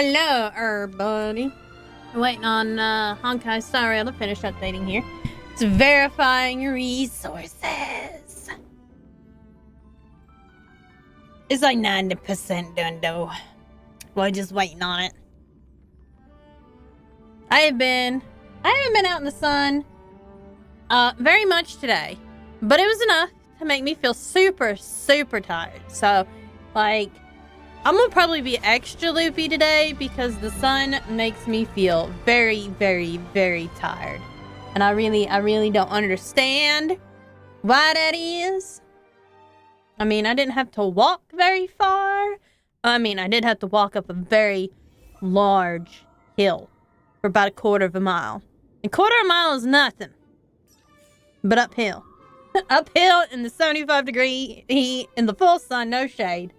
Hello, everybody. Waiting on Honkai Star Rail to finish updating here. It's verifying resources. It's like 90% done though. We're just waiting on it. I haven't been out in the sun very much today, but it was enough to make me feel super tired. So like I'm gonna probably be extra loopy today because the sun makes me feel very tired. And I really don't understand why that is. I mean, I didn't have to walk very far. I mean, I did have to walk up a very large hill for about a quarter of a mile. A quarter of a mile is nothing. But uphill. Uphill in the 75-degree heat in the full sun, no shade.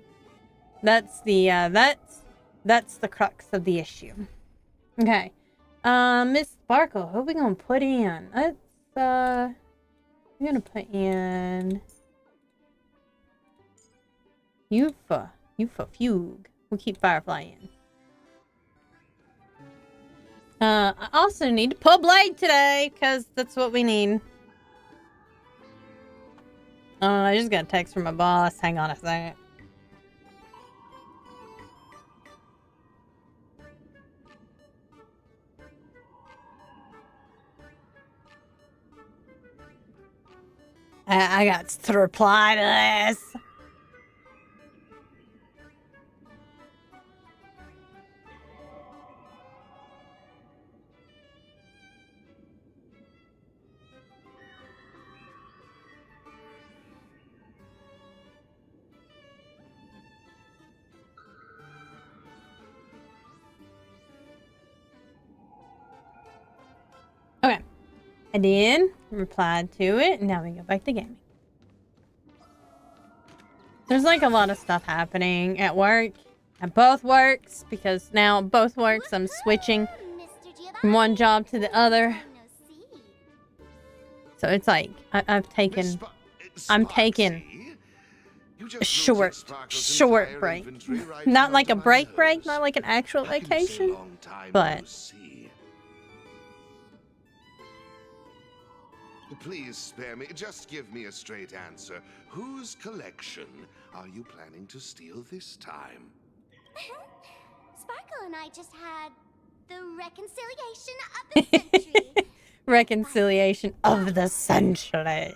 That's the crux of the issue. Okay. Miss Sparkle, who are we gonna put in? Let's we're gonna put in Yufa Fugue. We'll keep Firefly in. I also need to pull Blade today, because that's what we need. I just got a text from my boss. Hang on a second. I got to reply to this. Okay. I did. Replied to it. Now we go back to gaming. There's like a lot of stuff happening at work. At both works. Because now both works I'm switching from one job to the other. So it's like I'm taking a short break. Not like a break, not like an actual vacation. But please spare me. Just give me a straight answer. Whose collection are you planning to steal this time? Sparkle and I just had the reconciliation of the century. Reconciliation of the century.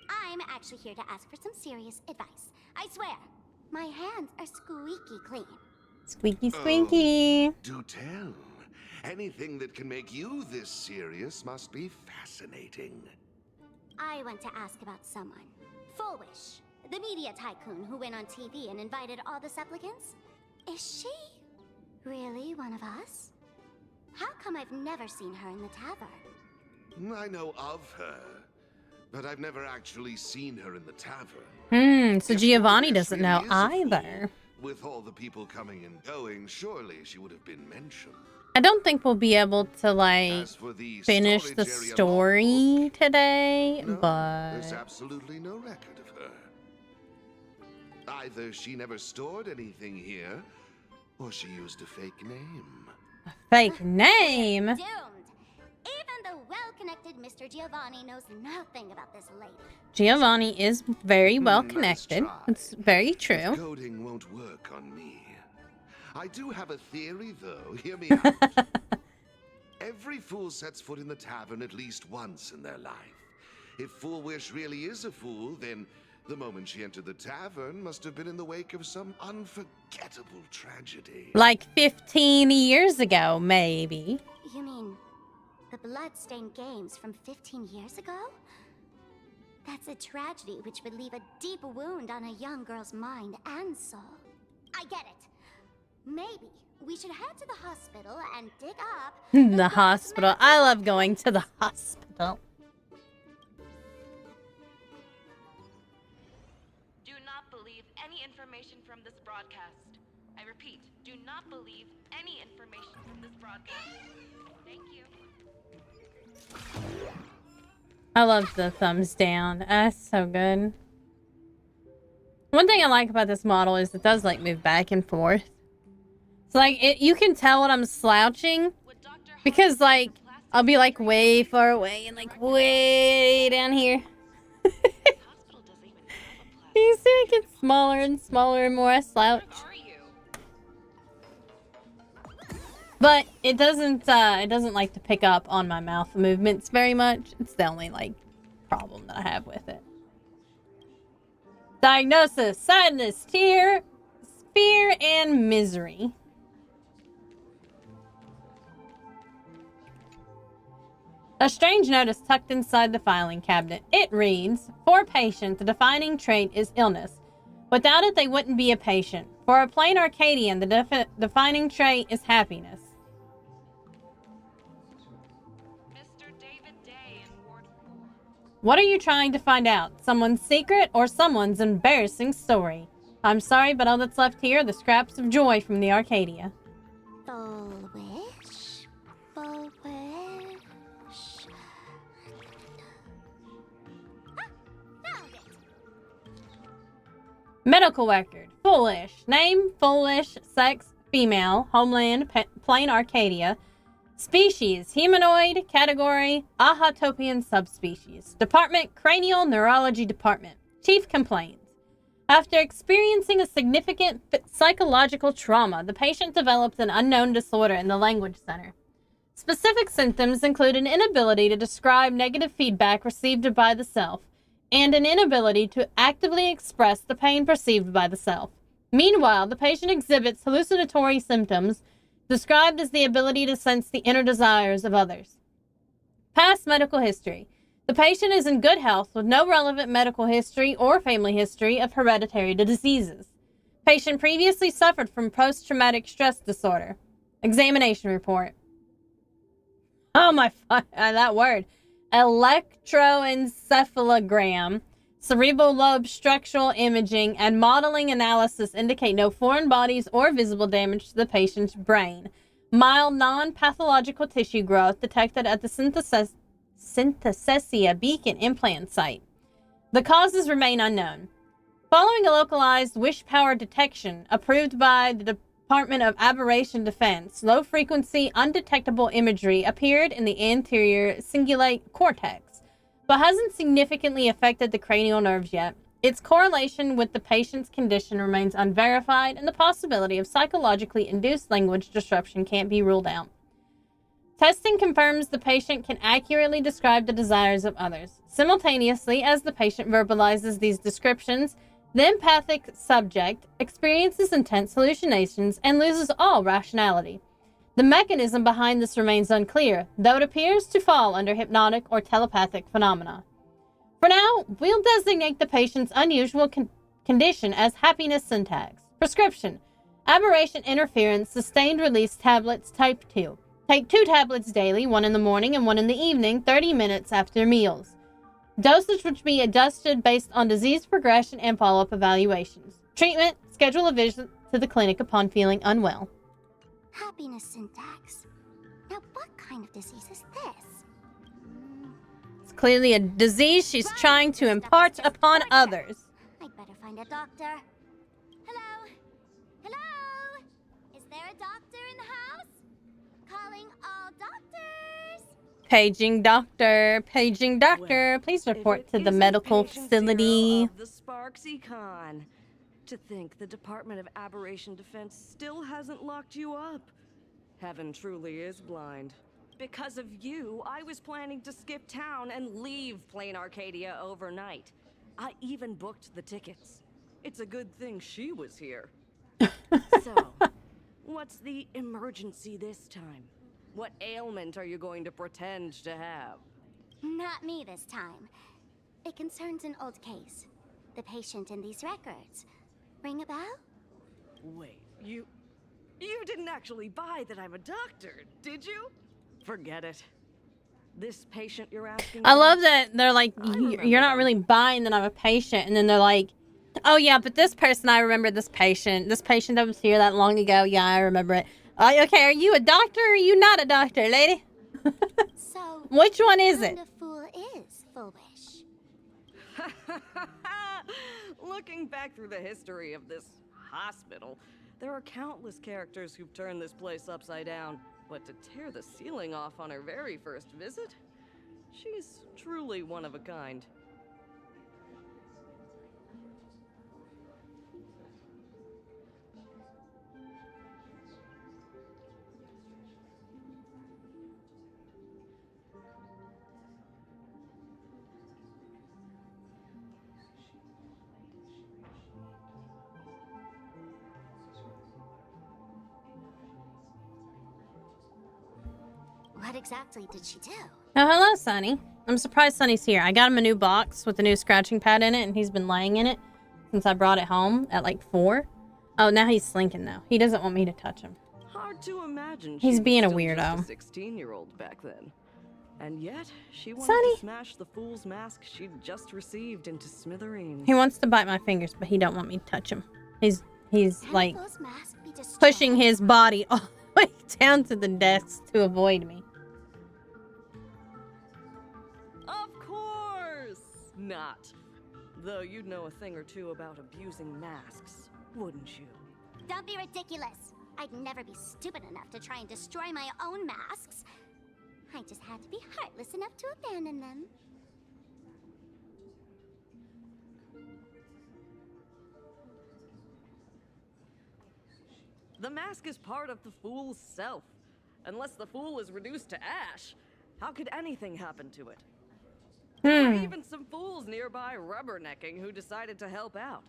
I'm actually here to ask for some serious advice. I swear, my hands are squeaky clean. Squeaky. Oh, do tell. Anything that can make you this serious must be fascinating. I want to ask about someone. Full Wish, the media tycoon who went on TV and invited all the supplicants. Is she really one of us? How come I've never seen her in the tavern? I know of her, but I've never actually seen her in the tavern. So Giovanni doesn't know either. With all the people coming and going, surely she would have been mentioned. I don't think we'll be able to, like, finish the story today, no, but there's absolutely no record of her. Either she never stored anything here, or she used a fake name. A fake name? Doomed. Even the well-connected Mr. Giovanni knows nothing about this lady. Giovanni is very well connected. It's very true. This coding won't work on me. I do have a theory, though. Hear me out. Every fool sets foot in the tavern at least once in their life. If Fool Wish really is a fool, then the moment she entered the tavern must have been in the wake of some unforgettable tragedy. Like 15 years ago, maybe. You mean the blood-stained games from 15 years ago? That's a tragedy which would leave a deep wound on a young girl's mind and soul. I get it. Maybe we should head to the hospital and dig up The hospital. I love going to the hospital. Do not believe any information from this broadcast. I repeat, do not believe any information from this broadcast. Thank you. I love the thumbs down. That's so good. One thing I like about this model is it does like move back and forth. It's like, you can tell when I'm slouching because, like, I'll be, like, way far away and, like, way down here. You see it gets smaller and smaller and more I slouch. But it doesn't like to pick up on my mouth movements very much. It's the only, like, problem that I have with it. Diagnosis: sadness, fear, and misery. A strange notice tucked inside the filing cabinet. It reads, "For patient, the defining trait is illness. Without it, they wouldn't be a patient. For a plain Arcadian, the defining trait is happiness." Mr. David Day in Ward 4. What are you trying to find out? Someone's secret or someone's embarrassing story? I'm sorry, but all that's left here are the scraps of joy from the Arcadia. Full wish. Full wish. Found it. Medical record. Foolish. Name: Foolish. Sex: female. Homeland: plain Arcadia. Species: humanoid. Category: Ahatopian subspecies. Department: cranial neurology department. Chief complains: after experiencing a significant psychological trauma, the patient developed an unknown disorder in the language center. Specific symptoms include an inability to describe negative feedback received by the self, and an inability to actively express the pain perceived by the self. Meanwhile, the patient exhibits hallucinatory symptoms described as the ability to sense the inner desires of others. Past medical history. The patient is in good health with no relevant medical history or family history of hereditary diseases. Patient previously suffered from post-traumatic stress disorder. Examination report. Oh my, that word. Electroencephalogram, cerebral lobe structural imaging, and modeling analysis indicate no foreign bodies or visible damage to the patient's brain. Mild non-pathological tissue growth detected at the Synthesia Beacon implant site. The causes remain unknown. Following a localized wish power detection approved by the Department of Aberration Defense, low-frequency, undetectable imagery appeared in the anterior cingulate cortex, but hasn't significantly affected the cranial nerves yet. Its correlation with the patient's condition remains unverified, and the possibility of psychologically induced language disruption can't be ruled out. Testing confirms the patient can accurately describe the desires of others. Simultaneously, as the patient verbalizes these descriptions, the empathic subject experiences intense hallucinations and loses all rationality. The mechanism behind this remains unclear, though it appears to fall under hypnotic or telepathic phenomena. For now, we'll designate the patient's unusual condition as happiness syntax. Prescription: aberration interference sustained release tablets type 2. Take 2 tablets daily, 1 in the morning and 1 in the evening, 30 minutes after meals. Dosage which be adjusted based on disease progression and follow-up evaluations. Treatment: schedule a visit to the clinic upon feeling unwell. Happiness syntax. Now, what kind of disease is this? It's clearly a disease she's trying to impart upon others. I'd better find a doctor. Hello? Hello? Is there a doctor in the house? Calling all doctors. Paging doctor. Paging doctor. Please report to the medical facility. The Sparksy Con. To think the Department of Aberration Defense still hasn't locked you up. Heaven truly is blind. Because of you, I was planning to skip town and leave plain Arcadia overnight. I even booked the tickets. It's a good thing she was here. So, what's the emergency this time? What ailment are you going to pretend to have? Not me this time. It concerns an old case. The patient in these records. Ring a bell? Wait, you didn't actually buy that I'm a doctor, did you? Forget it. This patient you're asking I about? love that they're like, you're not really buying that I'm a patient. And then they're like, oh yeah, but this person, I remember this patient. This patient that was here that long ago. Yeah, I remember it. Okay, are you a doctor or are you not a doctor, lady? So, which one is it? what kind of fool is Foolish? Looking back through the history of this hospital, There are countless characters who've turned this place upside down, but to tear the ceiling off on her very first visit? She's truly one of a kind. What exactly did she do? Oh, hello, Sonny. I'm surprised Sonny's here. I got him a new box with a new scratching pad in it, and he's been laying in it since I brought it home at like 4. Oh, now he's slinking, though. He doesn't want me to touch him. Hard to imagine He's she being a was still weirdo. just a 16-year-old back then. And yet, she wanted Sonny. to smash the fool's mask she'd just received into smithereens. He wants to bite my fingers, but he don't want me to touch him. He's Can like Fool's mask be destroyed? pushing his body all the way down to the desk to avoid me. Of course not. Though you'd know a thing or two about abusing masks, wouldn't you? Don't be ridiculous. I'd never be stupid enough to try and destroy my own masks. I just had to be heartless enough to abandon them. The mask is part of the fool's self. Unless the fool is reduced to ash, how could anything happen to it? There were even some fools nearby rubbernecking who decided to help out.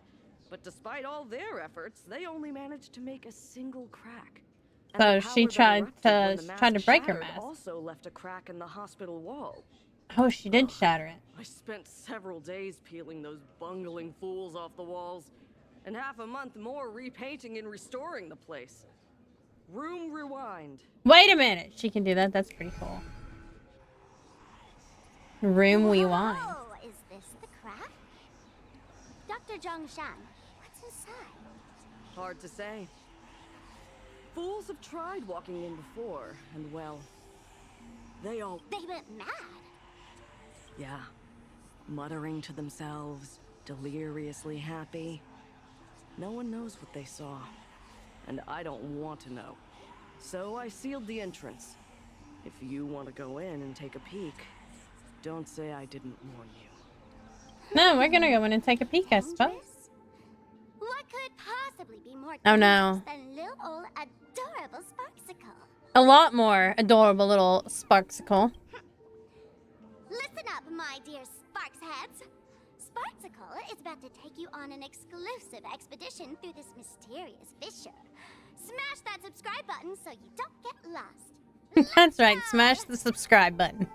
But despite all their efforts, they only managed to make a single crack. And So the she power that tried erupted when to the tried to mask break her shattered mask. Also left a crack in the hospital wall. Oh, she did shatter it. I spent several days peeling those bungling fools off the walls, and half a month more repainting and restoring the place. Room rewind. Wait a minute. She can do that. That's pretty cool. Room rewind. Oh, is this the crack? Dr. Zhongshan, what's inside? Hard to say. Fools have tried walking in before, and well, they went mad. yeah, muttering to themselves, deliriously happy. No one knows what they saw, and I don't want to know. So I sealed the entrance. If you want to go in and take a peek, don't say I didn't warn you. No, we're gonna go in and take a peek, I suppose. Dangerous? What could possibly be more Oh, no. dangerous than little old adorable Sparksicle? A lot more adorable little Sparksicle. Listen up, my dear Sparks heads. Sparksicle is about to take you on an exclusive expedition through this mysterious fissure. Smash that subscribe button so you don't get lost. That's right. Smash the subscribe button.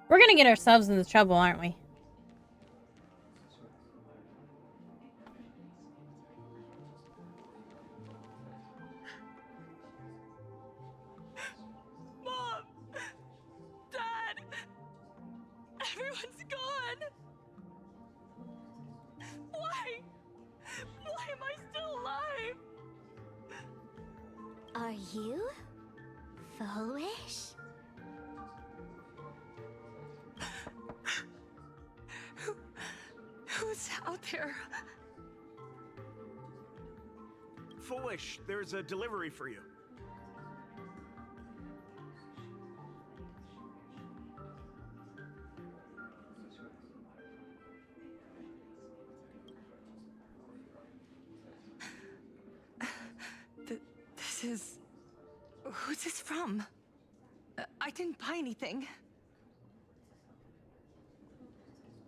We're gonna get ourselves into trouble, aren't we? Mom! Dad! Everyone's gone! Why? Why am I still alive? Are you foolish? Who's out there? Foolish, there's a delivery for you. This is... Who's this from? I didn't buy anything.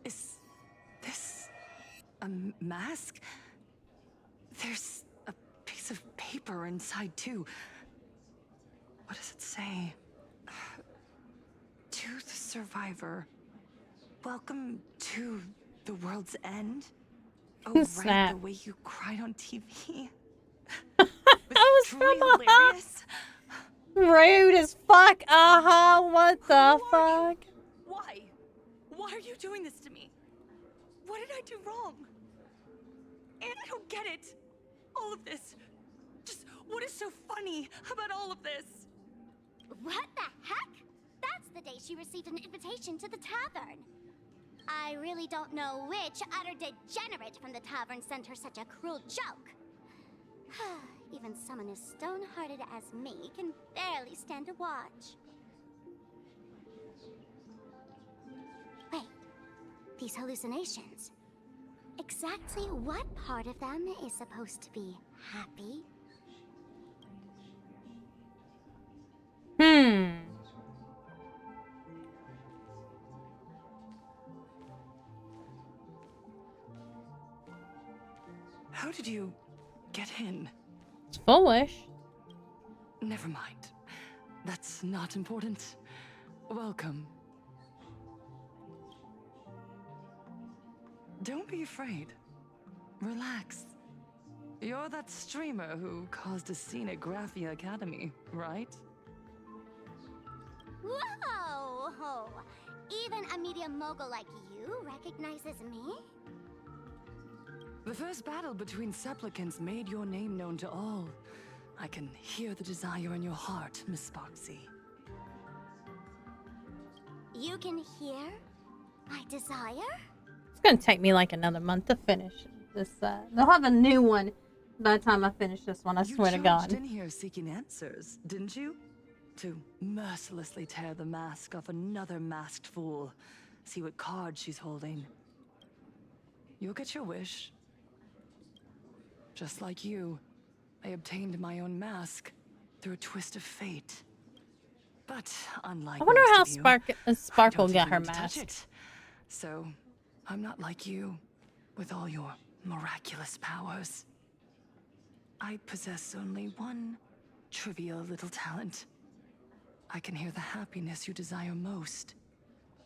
Is this a mask? There's a piece of paper inside, too. What does it say? To the survivor. Welcome to the world's end. Oh, right, Snap. the way you cried on TV. That was Truly from hilarious. Rude as fuck. What the Who are fuck? you? Why? Why are you doing this to me? What did I do wrong? And I don't get it. All of this. Just what is so funny about all of this? What the heck? That's the day she received an invitation to the tavern. I really don't know which utter degenerate from the tavern sent her such a cruel joke. Even someone as stone-hearted as me can barely stand to watch. Wait, these hallucinations. Exactly what part of them is supposed to be happy? How did you get in? It's foolish. Never mind. That's not important. Welcome. Don't be afraid. Relax. You're that streamer who caused a scene at Graphia Academy, right? Whoa! Even a media mogul like you recognizes me? The first battle between supplicants made your name known to all. I can hear the desire in your heart, Miss Sparksy. You can hear my desire? It's gonna take me like another month to finish this. They'll have a new one by the time I finish this one. I swear to You God. charged in here seeking answers, didn't you? To mercilessly tear the mask off another masked fool. See what card she's holding. You'll get your wish. Just like you, I obtained my own mask through a twist of fate. But unlike I wonder most how of you, Sparkle I don't got her even want to touch mask. it. So, I'm not like you, with all your miraculous powers. I possess only one trivial little talent. I can hear the happiness you desire most,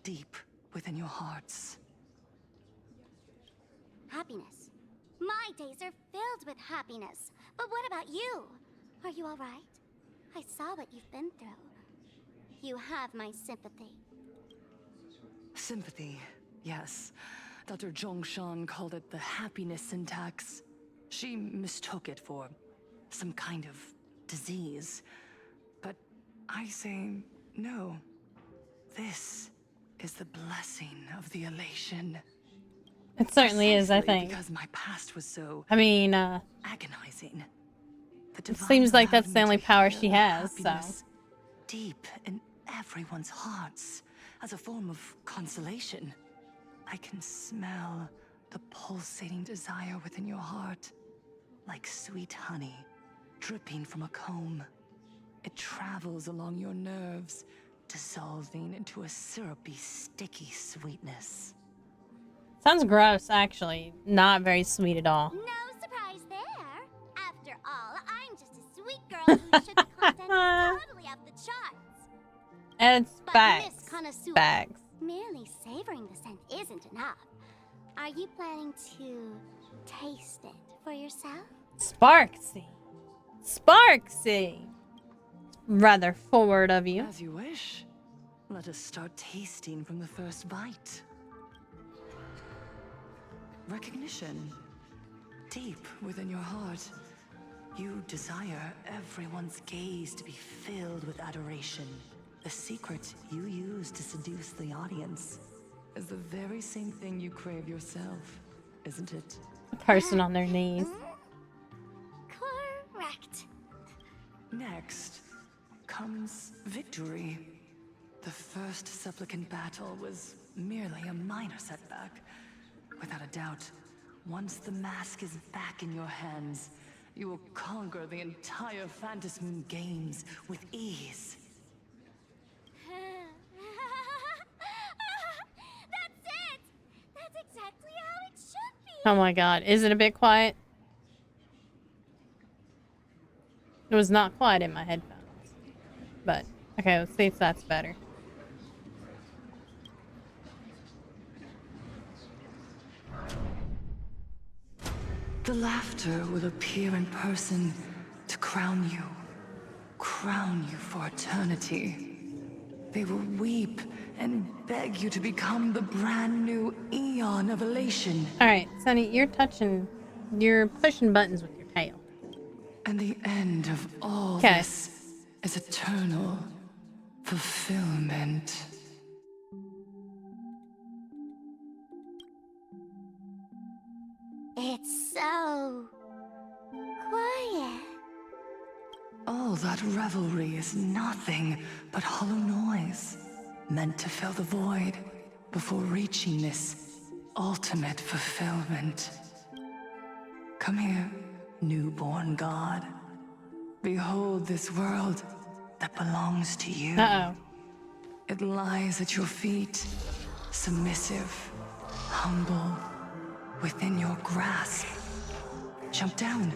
deep within your hearts. Happiness. My days are filled with happiness. But what about you? Are you all right? I saw what you've been through. You have my sympathy. Sympathy, yes. Dr. Zhongshan called it the happiness syntax. She mistook it for some kind of disease. But I say no. This is the blessing of the elation. It certainly is, I Precisely think. because my past was so I mean, agonizing. The it seems like divine that's the allowed me only to power hear she the has, so. happiness deep in everyone's hearts, as a form of consolation. I can smell the pulsating desire within your heart, like sweet honey dripping from a comb. It travels along your nerves, dissolving into a syrupy, sticky sweetness. Sounds gross, actually. Not very sweet at all. No surprise there. After all, I'm just a sweet girl whose sugar content is totally off the charts. And it's But bags. Miss Connoisseur, Bags. merely savoring the scent isn't enough. Are you planning to taste it for yourself? Sparksy. Sparksy. Rather forward of you. As you wish. Let us start tasting from the first bite. Recognition. Deep within your heart, you desire everyone's gaze to be filled with adoration. The secret you use to seduce the audience is the very same thing you crave yourself, isn't it? A person on their knees. Correct. Next comes victory. The first supplicant battle was merely a minor setback. Without a doubt, once the mask is back in your hands, you will conquer the entire Phantasmoon games with ease. That's it! That's exactly how it should be! Oh my god. Is it a bit quiet? It was not quiet in my headphones. But, okay, let's see if that's better. The laughter will appear in person to crown you for eternity. They will weep and beg you to become the brand new Eon of Elation. Alright, Sunny, you're pushing buttons with your tail. And the end of all Okay. this is eternal fulfillment. that revelry is nothing but hollow noise, meant to fill the void before reaching this ultimate fulfillment. Come here, newborn god. Behold this world that belongs to you. Uh-oh. It lies at your feet, submissive, humble, within your grasp. Jump down.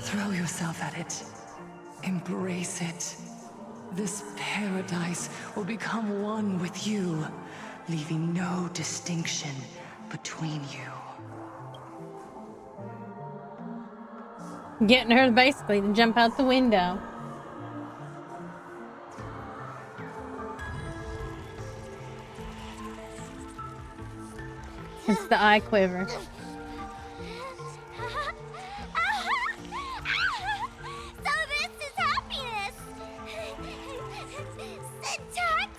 Throw yourself at it. Embrace it. This paradise will become one with you, leaving no distinction between you. Getting her basically to jump out the window. It's the eye quiver. So this is happiness. Syntax.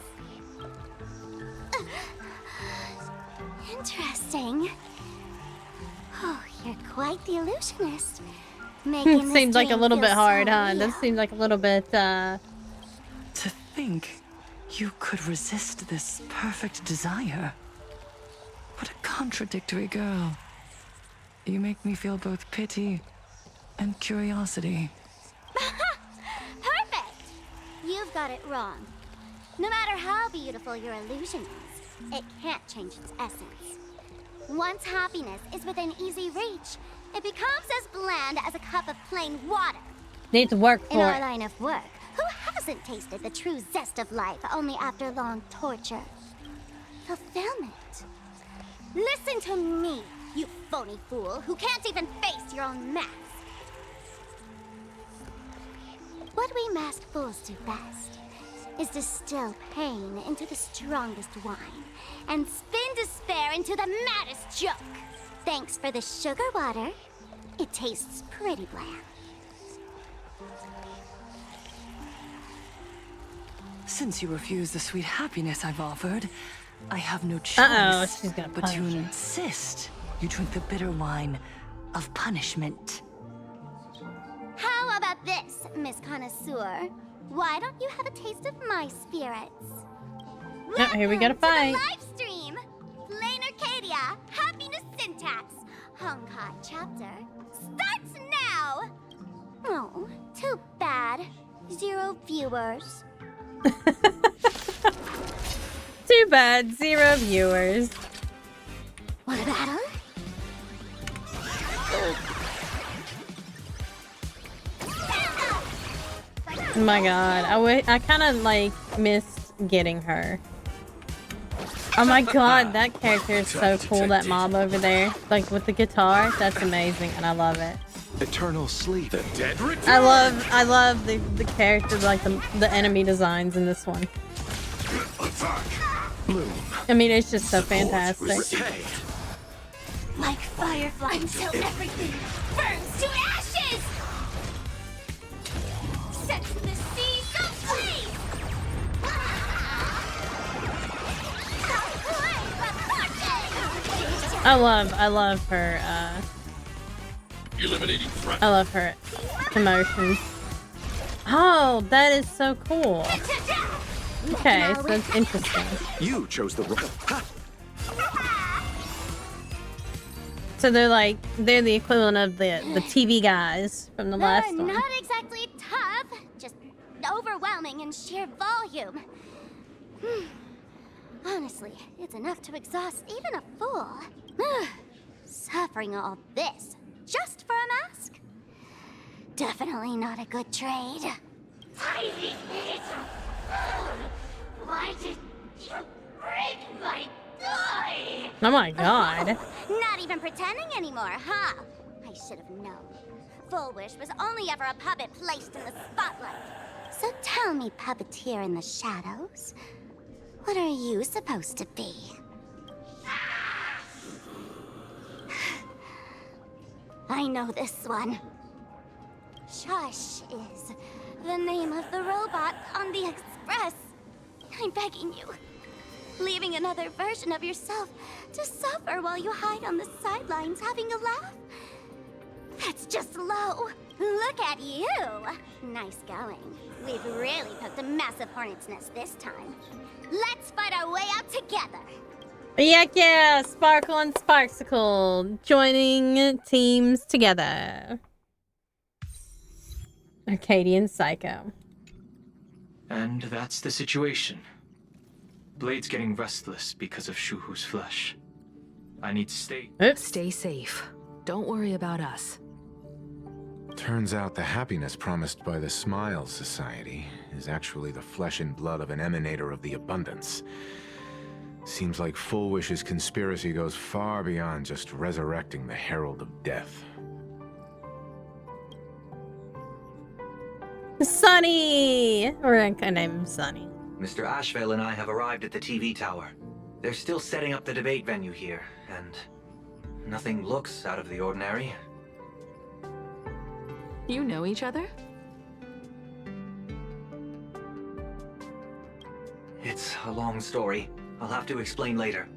Interesting. Oh, you're quite the illusionist. Making this Seems like a dream little bit feel hard, so huh? real. That seems like a little bit, To think you could resist this perfect desire. What a contradictory girl. You make me feel both pity and curiosity. Perfect! You've got it wrong. No matter how beautiful your illusion is, it can't change its essence. Once happiness is within easy reach, it becomes as bland as a cup of plain water. need to work In for our it. line of work, who hasn't tasted the true zest of life only after long torture? Fulfillment. Listen to me, you phony fool who can't even face your own mask. What we masked fools do best is distill pain into the strongest wine and spin despair into the maddest joke. Thanks for the sugar water. It tastes pretty bland. Since you refuse the sweet happiness I've offered, I have no Uh-oh, choice she's gonna but to punish her. insist you drink the bitter wine of punishment. How about this, Miss Connoisseur? Why don't you have a taste of my spirits? Oh, here we got a fight. To the live stream. Lane Arcadia, Happiness Syntax, Honkai chapter starts now. Oh, too bad. 0 viewers. Too bad, 0 viewers. Want a battle? Oh my god, I kind of like missed getting her. Oh my god, that character is so cool, that mob over there. Like with the guitar, that's amazing and I love it. Eternal sleep. The dead return. I love the characters, like the enemy designs in this one. Attack. Bloom. I mean, it's just so fantastic. Repay. Like firefly until everything burns to ashes! Set the seas aflame! I love her, Eliminating threat. I love her emotions. Oh, that is so cool. Okay, so that's interesting. You chose the wrong. Ha! So they're the equivalent of the TV guys from the last one. Not exactly tough, just overwhelming in sheer volume. Honestly, it's enough to exhaust even a fool. Suffering all this just for a mask? Definitely not a good trade. Why did you break my toy? Oh my god. Not even pretending anymore, huh? I should have known. Full Wish was only ever a puppet placed in the spotlight. So tell me, puppeteer in the shadows, what are you supposed to be? I know this one. Shush is the name of the robot on the express. I'm begging you. Leaving another version of yourself to suffer while you hide on the sidelines having a laugh? That's just low. Look at you! Nice going. We've really poked a massive hornet's nest this time. Let's fight our way out together! Yeah, Sparkle and Sparksicle joining teams together. Arcadian Psycho. And that's the situation. Blade's getting restless because of Shuhu's flesh. I need to stay. Oops. Stay safe. Don't worry about us. Turns out the happiness promised by the Smile Society is actually the flesh and blood of an emanator of the abundance. Seems like Full Wish's conspiracy goes far beyond just resurrecting the Herald of Death. Sunny! Or I can name him Sunny. Mr. Ashvale and I have arrived at the TV tower. They're still setting up the debate venue here, and nothing looks out of the ordinary. You know each other? It's a long story. I'll have to explain later.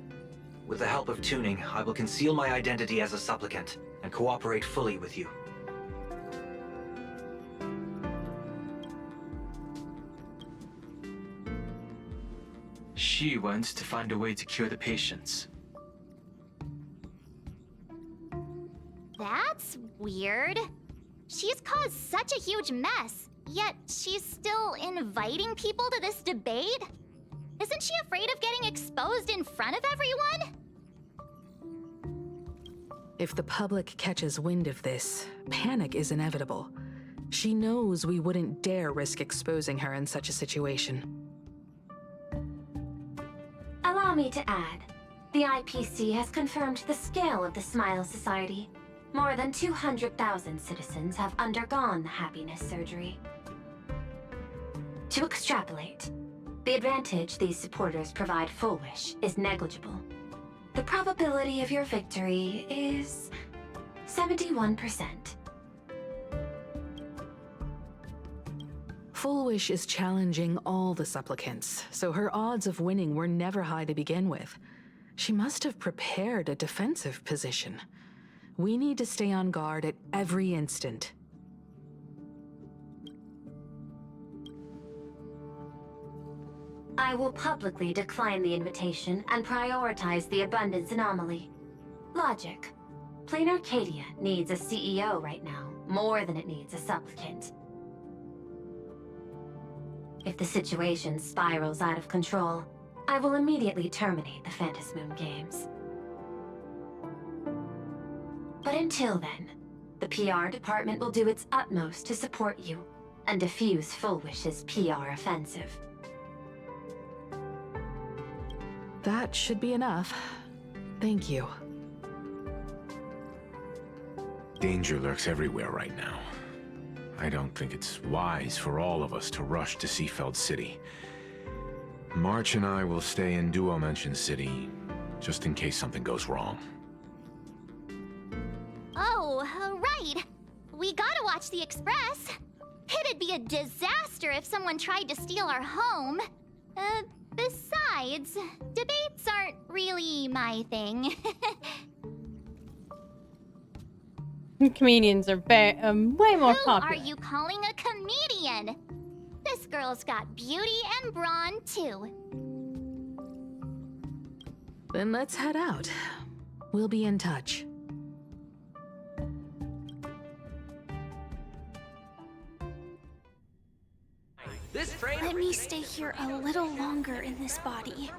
With the help of tuning, I will conceal my identity as a supplicant and cooperate fully with you. She wants to find a way to cure the patients. That's weird. She's caused such a huge mess, yet she's still inviting people to this debate? Isn't she afraid of getting exposed in front of everyone? If the public catches wind of this, panic is inevitable. She knows we wouldn't dare risk exposing her in such a situation. Allow me to add, the IPC has confirmed the scale of the Smile Society. More than 200,000 citizens have undergone the happiness surgery. To extrapolate, the advantage these supporters provide Full Wish is negligible. The probability of your victory is 71%. Full Wish is challenging all the supplicants, so her odds of winning were never high to begin with. She must have prepared a defensive position. We need to stay on guard at every instant. I will publicly decline the invitation and prioritize the abundance anomaly. Logic. Plain Arcadia needs a CEO right now, more than it needs a supplicant. If the situation spirals out of control, I will immediately terminate the Phantasmoon Games. But until then, the PR department will do its utmost to support you and defuse Full Wish's PR offensive. That should be enough. Thank you. Danger lurks everywhere right now. I don't think it's wise for all of us to rush to Seafeld City. March and I will stay in Duo Mansion City, just in case something goes wrong. Oh, right. We gotta watch the Express. It'd be a disaster if someone tried to steal our home. Besides, debates aren't really my thing. Comedians are way more popular. Who are you calling a comedian? This girl's got beauty and brawn, too. Then let's head out. We'll be in touch. Let me stay here a little longer in this body.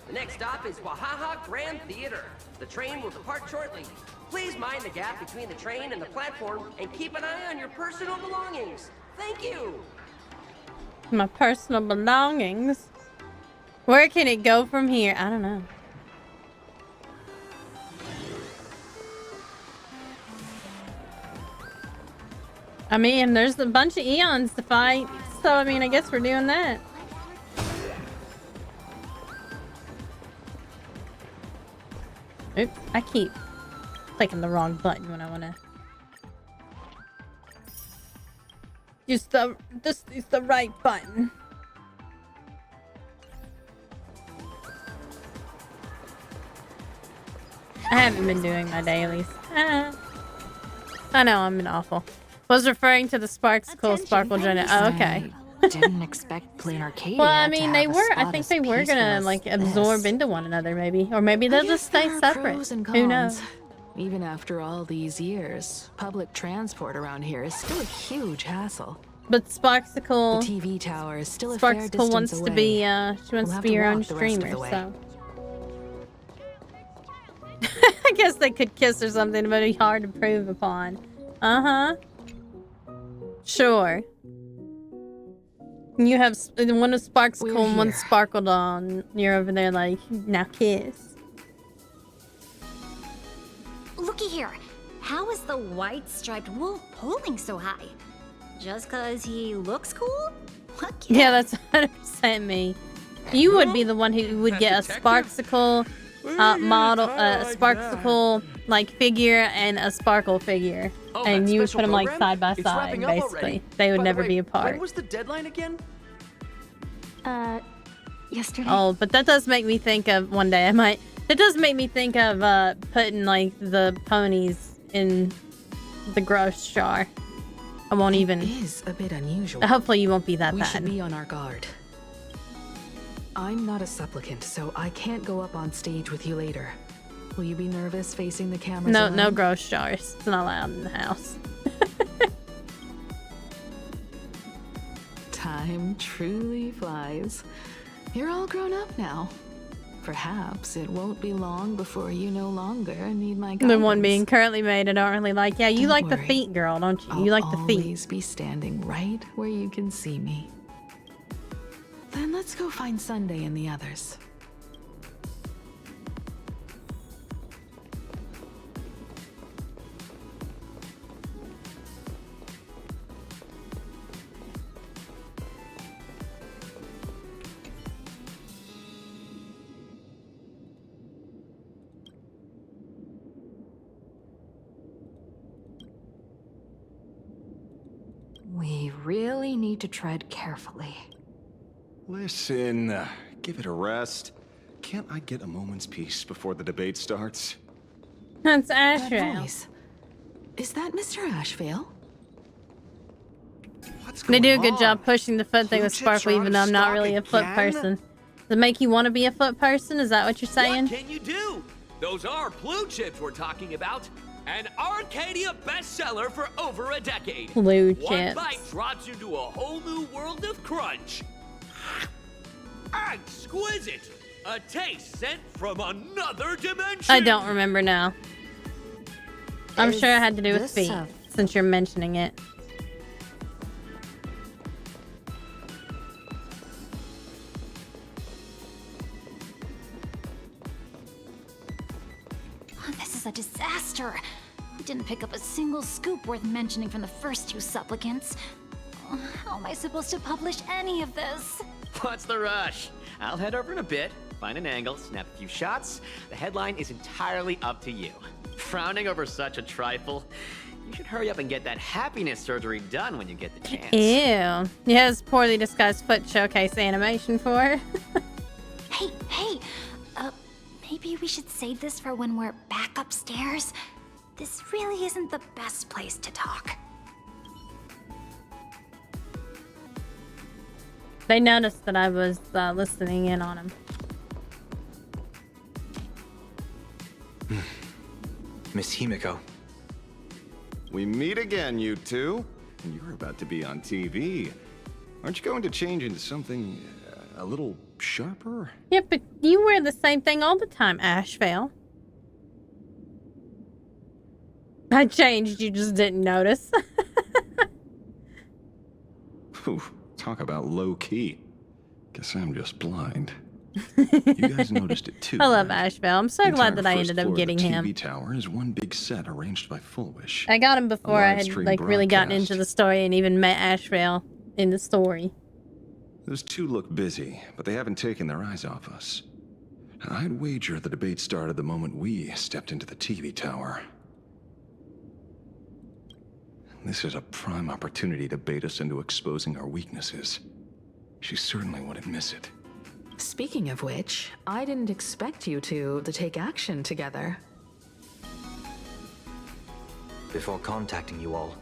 The next stop is Wahaha Grand Theater. The train will depart shortly. Please mind the gap between the train and the platform and keep an eye on your personal belongings. Thank you. My personal belongings. Where can it go from here? I don't know. I mean, there's a bunch of eons to fight, so I mean, I guess we're doing that. Oops, I keep clicking the wrong button when I wanna. This is the right button. I haven't been doing my dailies. I know, I'm an awful. Was referring to the Sparksicle Sparkle Journey. Oh, okay. Didn't expect plain Arcadia. Well, I mean, to they have a were. I spot think as they were gonna peaceful like as absorb this. into one another, maybe, or maybe they'll just stay There are separate. pros and Who knows? cons. Even after all these years, public transport around here is still a huge hassle. But Sparksicle, The TV tower is still a fair Sparksicle distance wants away. to be. She wants We'll to have be her own walk the rest of streamer. the way. So I guess they could kiss or something, but it'd be hard to prove upon. Sure. You have one of Sparksicle and one Sparkle Dawn. You're over there like, now kiss. Looky here. How is the white striped wolf pulling so high? Just cause he looks cool? What? Yeah, that's 100% me. You would be the one who would get a Sparksicle model, Sparksicle like figure and a Sparkle figure, and you would put them like side by side. Basically, they would never be apart. When was the deadline again? Yesterday. Oh, but that does make me think of one day I might. It does make me think of putting like the ponies in the gross jar. I won't even. It is a bit unusual. Hopefully, you won't be that we bad. We should be on our guard. I'm not a supplicant, so I can't go up on stage with you later. Will you be nervous facing the cameras? No, alone? no gross jars. It's not allowed in the house. Time truly flies. You're all grown up now. Perhaps it won't be long before you no longer need my guidance. The one being currently made, I don't really like. Yeah, you like the feet, girl, don't you? You like the feet. I'll always be standing right where you can see me. Then let's go find Sunday and the others. We really need to tread carefully. Listen, give it a rest. Can't I get a moment's peace before the debate starts? That's That Ashvale. voice. Is that Mr. Ashvale? They do a good job pushing the foot thing with Sparkle, even though I'm not really a foot person. Does it make you want to be a foot person? Is that what you're saying? What can you do? Those are blue chips we're talking about. An Arcadia bestseller for over a decade. Blue One chips. bite drops you into a whole new world of crunch. Exquisite! A taste sent from another dimension. I don't remember now. I'm Is sure it had to do with this feet, a- since you're mentioning it. This is a disaster. We didn't pick up a single scoop worth mentioning from the first two supplicants. How am I supposed to publish any of this? What's the rush? I'll head over in a bit, find an angle, snap a few shots. The headline is entirely up to you. Frowning over such a trifle? You should hurry up and get that happiness surgery done when you get the chance. Ew. Yes, poorly disguised foot showcase animation for her. Hey, maybe we should save this for when we're back upstairs. This really isn't the best place to talk. They noticed that I was listening in on him. Miss Himiko. We meet again, you two. And you're about to be on TV. Aren't you going to change into something a little sharper? Yeah, but you wear the same thing all the time, Ashvale. I changed, you just didn't notice. Whew, talk about low key. Guess I'm just blind. You guys noticed it too. I love Ashvale. I'm so The glad entire that I first ended up floor of getting the him. TV tower is one big set arranged by Full Wish. I got him before I had live-stream like really gotten into broadcast. the story and even met Ashvale in the story. Those two look busy, but they haven't taken their eyes off us. I'd wager the debate started the moment we stepped into the TV tower. This is a prime opportunity to bait us into exposing our weaknesses. She certainly wouldn't miss it. Speaking of which, I didn't expect you two to take action together. Before contacting you all,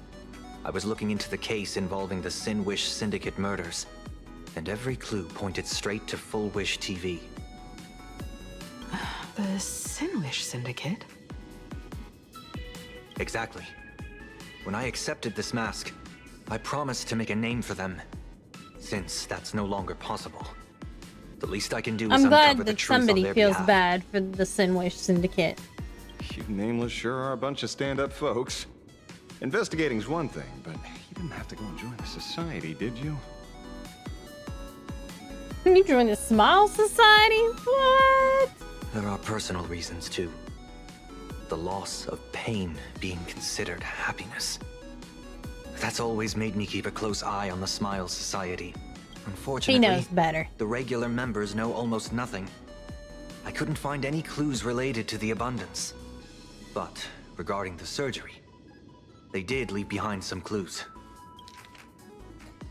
I was looking into the case involving the Sin Wish Syndicate murders, and every clue pointed straight to Full Wish TV. The Sin Wish Syndicate? Exactly. When I accepted this mask, I promised to make a name for them. Since that's no longer possible, the least I can do is I'm glad uncover the that truth on somebody their feels behalf. bad for the Sin Wish Syndicate. You nameless sure are a bunch of stand-up folks. Investigating's one thing, but you didn't have to go and join the society, did you? You joined the Smile Society? What? There are personal reasons too. The loss of pain being considered happiness. That's always made me keep a close eye on the Smile Society. Unfortunately, He knows better. the regular members know almost nothing. I couldn't find any clues related to the abundance. But regarding the surgery, they did leave behind some clues.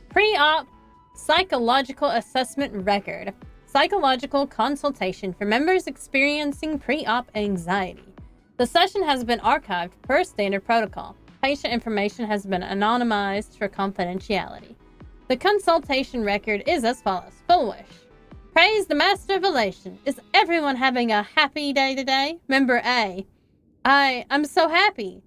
Pre-op psychological assessment record. Psychological consultation for members experiencing pre-op anxiety. The session has been archived per standard protocol. Patient information has been anonymized for confidentiality. The consultation record is as follows. Full Wish. Praise the Master of Elation. Is everyone having a happy day today? Member A. I'm so happy.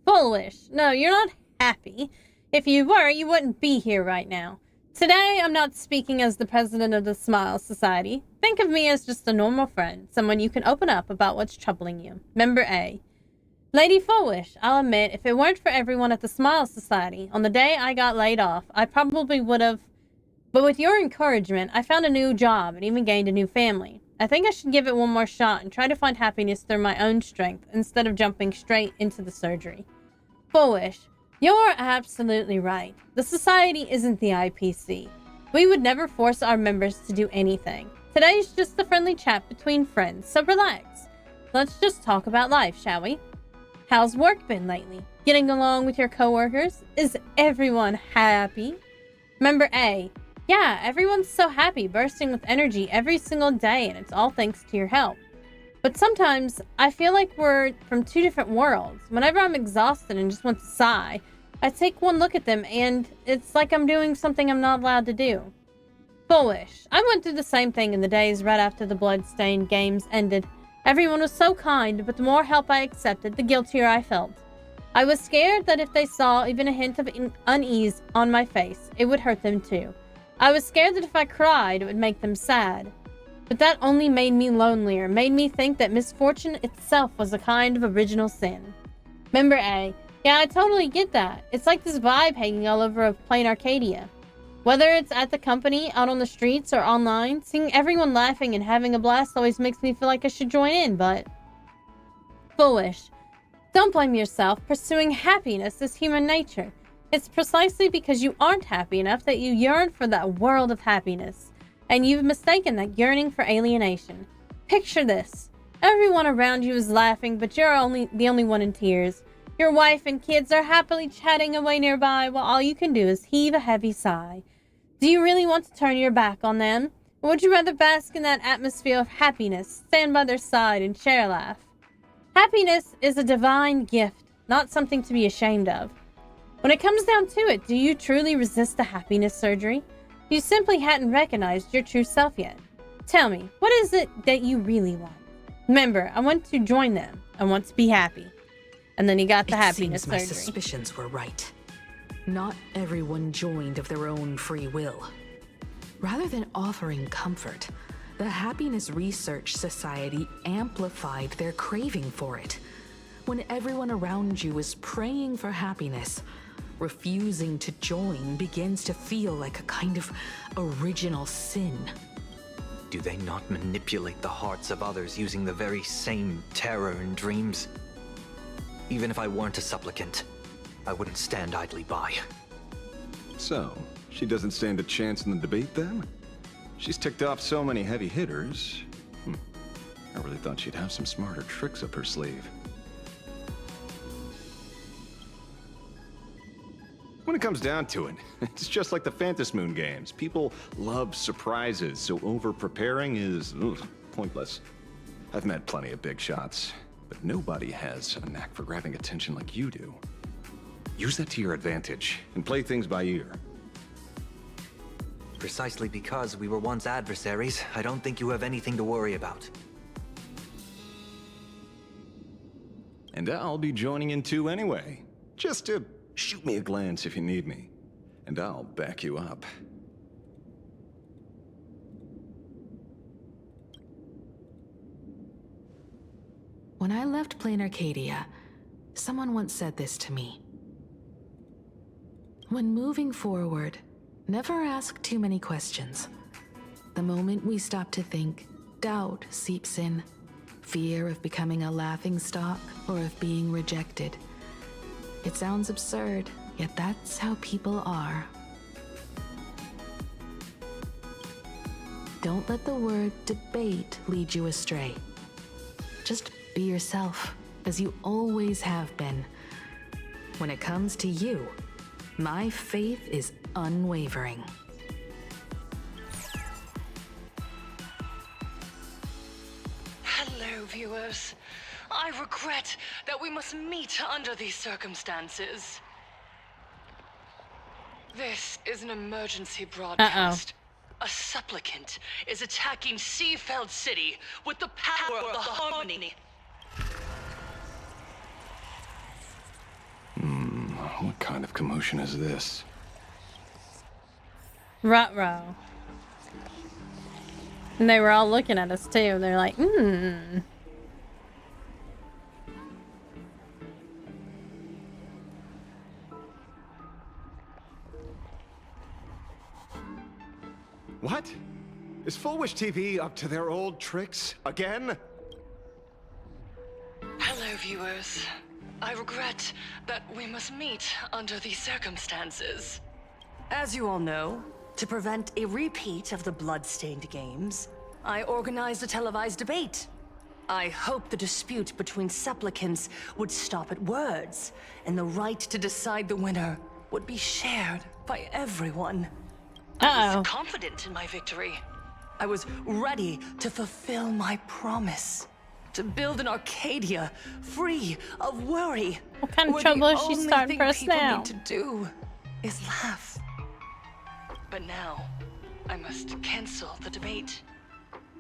Full Wish. No, you're not happy. If you were, you wouldn't be here right now. Today, I'm not speaking as the president of the Smile Society. Think of me as just a normal friend, someone you can open up about what's troubling you. Member A. Lady Full Wish, I'll admit, if it weren't for everyone at the Smile Society, on the day I got laid off, I probably would have. But with your encouragement, I found a new job and even gained a new family. I think I should give it one more shot and try to find happiness through my own strength instead of jumping straight into the surgery. Full Wish, you're absolutely right. The society isn't the IPC. We would never force our members to do anything. Today's just a friendly chat between friends, so relax. Let's just talk about life, shall we? How's work been lately? Getting along with your coworkers? Is everyone happy? Member A. Yeah, everyone's so happy, bursting with energy every single day, and it's all thanks to your help. But sometimes, I feel like we're from two different worlds. Whenever I'm exhausted and just want to sigh, I take one look at them, and it's like I'm doing something I'm not allowed to do. Full Wish. I went through the same thing in the days right after the blood-stained games ended. Everyone was so kind, but the more help I accepted, the guiltier I felt. I was scared that if they saw even a hint of unease on my face, it would hurt them too. I was scared that if I cried, it would make them sad. But that only made me lonelier, made me think that misfortune itself was a kind of original sin. Member A. Yeah, I totally get that. It's like this vibe hanging all over Plain Arcadia. Whether it's at the company, out on the streets, or online, seeing everyone laughing and having a blast always makes me feel like I should join in, but... Full Wish. Don't blame yourself. Pursuing happiness is human nature. It's precisely because you aren't happy enough that you yearn for that world of happiness. And you've mistaken that yearning for alienation. Picture this. Everyone around you is laughing, but you're the only one in tears. Your wife and kids are happily chatting away nearby, while all you can do is heave a heavy sigh. Do you really want to turn your back on them? Or would you rather bask in that atmosphere of happiness, stand by their side, and share a laugh? Happiness is a divine gift, not something to be ashamed of. When it comes down to it, do you truly resist the happiness surgery? You simply hadn't recognized your true self yet. Tell me, what is it that you really want? Remember, I want to join them. I want to be happy. And then he got the happiness surgery. My suspicions were right. Not everyone joined of their own free will. Rather than offering comfort, the Happiness Research Society amplified their craving for it. When everyone around you is praying for happiness, refusing to join begins to feel like a kind of original sin. Do they not manipulate the hearts of others using the very same terror and dreams? Even if I weren't a supplicant, I wouldn't stand idly by. So, she doesn't stand a chance in the debate then? She's ticked off so many heavy hitters. I really thought she'd have some smarter tricks up her sleeve. When it comes down to it, it's just like the Phantasmoon games. People love surprises, so over-preparing is pointless. I've met plenty of big shots. but nobody has a knack for grabbing attention like you do. Use that to your advantage and play things by ear. Precisely because we were once adversaries, I don't think you have anything to worry about. And I'll be joining in too anyway. Just to shoot me a glance if you need me, and I'll back you up. When I left Plain Arcadia, someone once said this to me. When moving forward, never ask too many questions. The moment we stop to think, doubt seeps in. Fear of becoming a laughingstock or of being rejected. It sounds absurd, yet that's how people are. Don't let the word debate lead you astray. Just be yourself, as you always have been. When it comes to you, my faith is unwavering. Hello, viewers. I regret that we must meet under these circumstances. This is an emergency broadcast. A supplicant is attacking Seafeld City with the power of the Harmony. What kind of commotion is this? Ruh-roh. And they were all looking at us too. They're like, What? Is Full Wish TV up to their old tricks again? Hello, viewers. I regret that we must meet under these circumstances. As you all know, to prevent a repeat of the blood-stained games, I organized a televised debate. I hoped the dispute between supplicants would stop at words, and the right to decide the winner would be shared by everyone. I was confident in my victory. I was ready to fulfill my promise. To build an Arcadia free of worry. What kind of trouble is she starting for us now? The only thing people need to do is laugh. But now, I must cancel the debate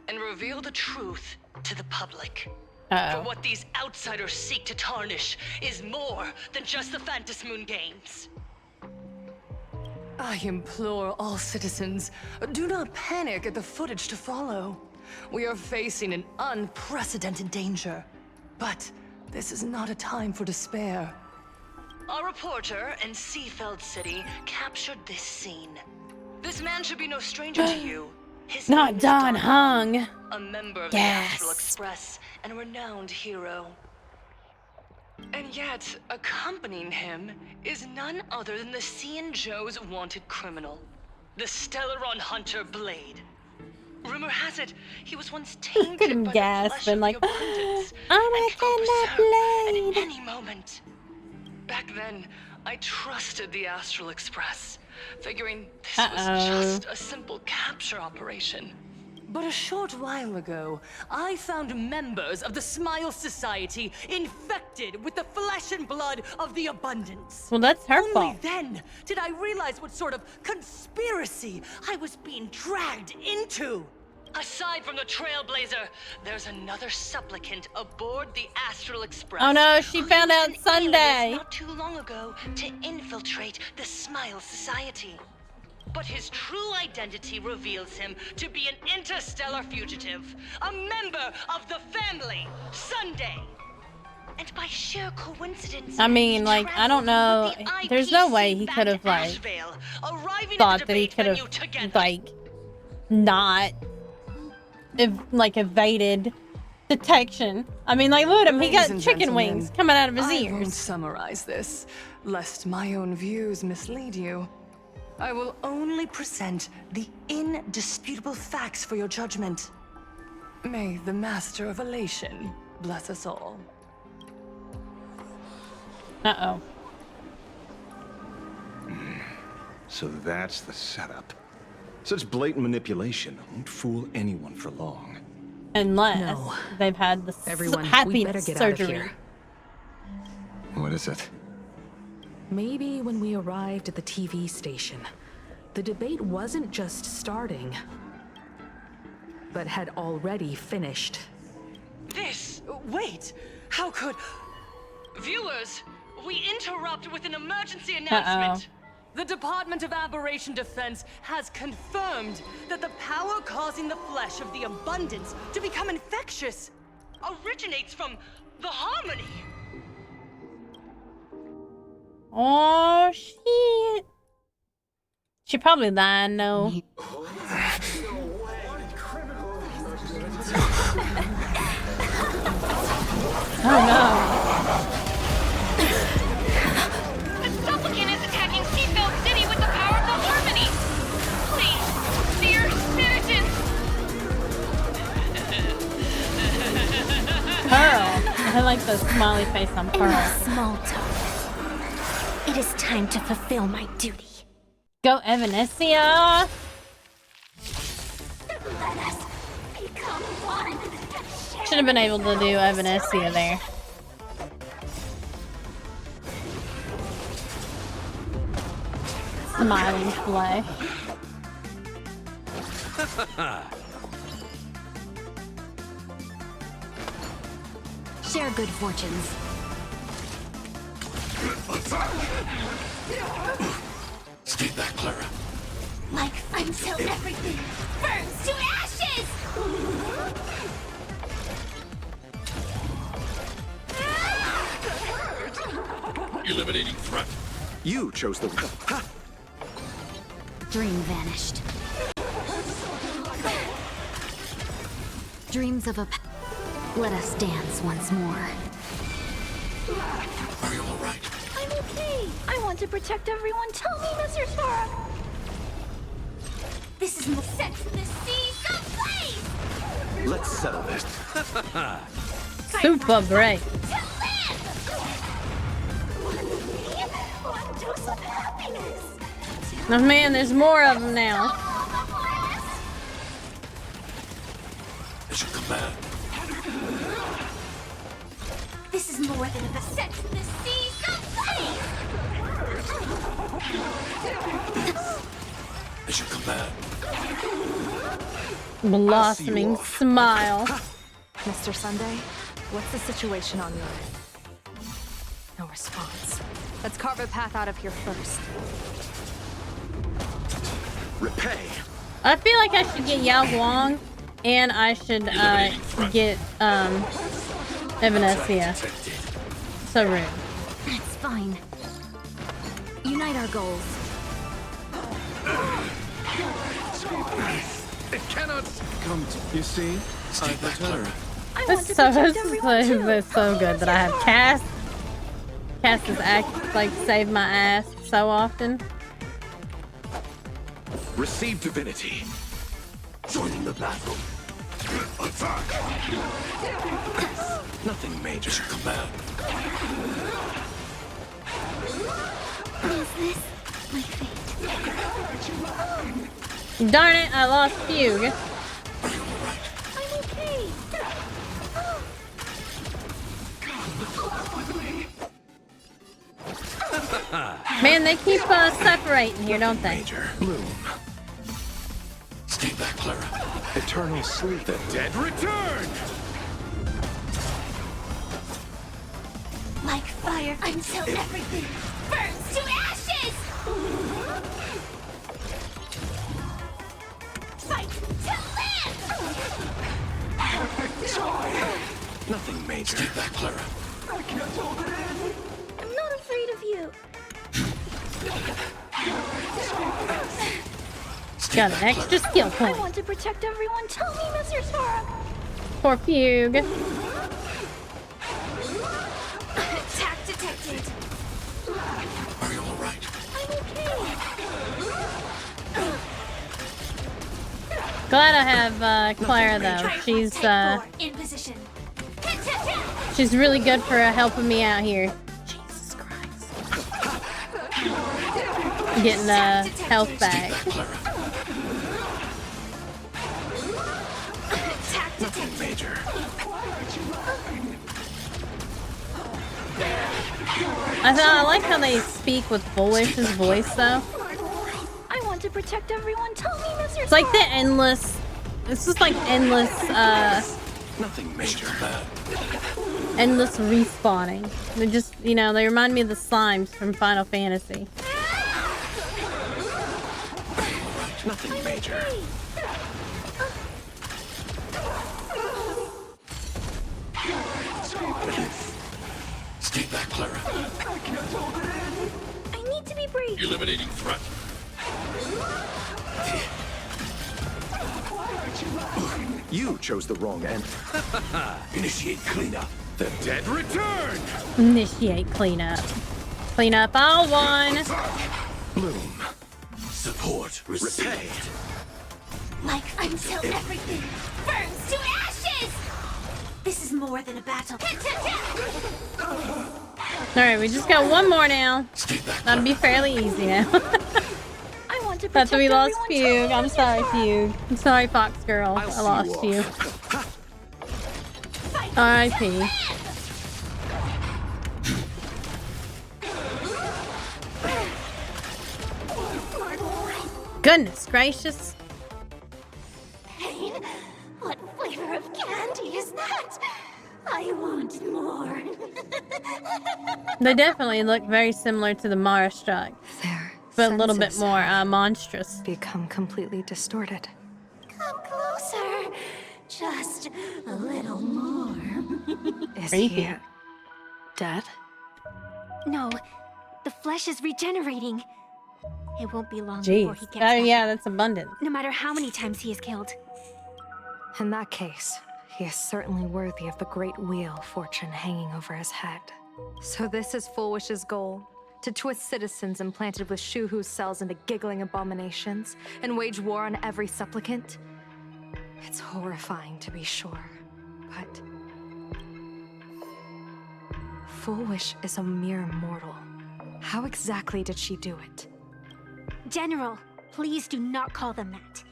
and reveal the truth to the public. For what these outsiders seek to tarnish is more than just the Phantasmoon games. I implore all citizens, do not panic at the footage to follow. We are facing an unprecedented danger. But this is not a time for despair. Our reporter in Seafeld City captured this scene. This man should be no stranger to you. His name is Don Hung. a member of the Astral Express and a renowned hero. And yet, accompanying him is none other than the C&. Joe's wanted criminal, the Stellaron hunter Blade. Rumor has it, he was once tainted by the flesh of the abundance and could berserk at any moment. Back then, I trusted the Astral Express, figuring this was just a simple capture operation. But a short while ago, I found members of the Smile Society infected with the flesh and blood of the Abundance. Well, that's her fault. Only then did I realize what sort of conspiracy I was being dragged into. Aside from the Trailblazer, there's another supplicant aboard the Astral Express. Oh no, she found out Sunday. Not too long ago to infiltrate the Smile Society. But his true identity reveals him to be an interstellar fugitive, a member of the family, Sunday. And by sheer coincidence, I mean, like, I don't know. There's no way he could have, like, thought that he could have, like, not, evaded detection. I mean, like, look at him. He got chicken wings coming out of his ears. I won't summarize this, lest my own views mislead you. I will only present the indisputable facts for your judgment. May the Master of Elation bless us all. So that's the setup. Such blatant manipulation won't fool anyone for long. Unless they've had the Everyone, we happiness better get surgery. out of here. What is it? Maybe when we arrived at the TV station, the debate wasn't just starting, but had already finished. Wait! How could... Viewers, we interrupt with an emergency announcement. The Department of Aberration Defense has confirmed that the power causing the flesh of the abundance to become infectious originates from the harmony. Oh, shit. She probably lied, no. Oh, no. The supplicant is attacking Seafeld City with the power of the harmony! Please, dear citizens! Pearl. I like the smiley face on Pearl. Small talk. It is time to fulfill my duty. Go, Evanescia! Let us become one. Should have been able to do Evanescia there. Smiling flesh. Share good fortunes. Stay back, Clara. Like until everything burns to ashes! Eliminating threat. You chose the... Ha! Dream vanished. Dreams of a... Let us dance once more. Are you all right? I'm okay. I want to protect everyone. Tell me, Mr. Sora. This is the sex in the sea someplace! Let's settle this. Super great. One dose of happiness! Oh man, there's more of them now. It's your command. This is more than the sex in the sea someplace! It's your command. Blossoming smile. Mr. Sunday, what's the situation on your end? No response. Let's carve a path out of here first. Repay. I feel like I should get Yao Guang, and I should get Evanescia. So rude. That's fine. Unite our goals. It cannot come to... You see? I've returned. This is so good that I have Cass. Cass has like saved my ass so often. Receive divinity. Joining the battle. Attack! Nothing major. It's your command. Is this my fate? Darn it, I lost Fugue. I'm okay. Man, they keep separating here, don't they? Major. Bloom. Stay back, Clara. Eternal sleep. The dead return! Like fire until everything burns to ashes! Fight to live! Nothing major. Stay back, Clara. I can't hold it in. I'm not afraid of you. Got an extra skill I point. want to protect everyone. Tell me, Mr. Sora. Poor Fugue. Attack detected! Are you all right? I'm okay. Glad I have Clara though. In position. She's really good for helping me out here. Jesus Christ. Getting health back. Attack detected. major. I like how they speak with Foolish's voice, though. I want to protect everyone. Tell me, Mr. It's like the endless. It's just like endless. Nothing major. Endless respawning. They just, you know, they remind me of the slimes from Final Fantasy. Nothing major. Stay back, Clara. I need to be brave. Eliminating threat. You chose the wrong end. Initiate cleanup. The dead return. Initiate cleanup. Clean up all one. Bloom. Support received. Like until everything burns to ashes! This is more than a battle. Alright, we just got one more now. That'll be fairly easy now. I want to After we lost everyone. Fugue. I'm sorry, Fugue. I'm sorry, Fox Girl. I lost you. R.I.P. Goodness gracious. Pain? What flavor of candy is that? I want more. They definitely look very similar to the Mara Struck. But a little bit senses more monstrous. Become completely distorted. Come closer. Just a little more. Is Creepy. he dead? No, the flesh is regenerating. It won't be long Jeez. before he gets Oh back. yeah, that's abundant. No matter how many times he is killed. In that case, he is certainly worthy of the great wheel of fortune hanging over his head. So this is Foolwish's goal. To twist citizens implanted with Shuhu cells into giggling abominations and wage war on every supplicant. It's horrifying to be sure, but Foolwish is a mere mortal. How exactly did she do it? General, please do not call them that.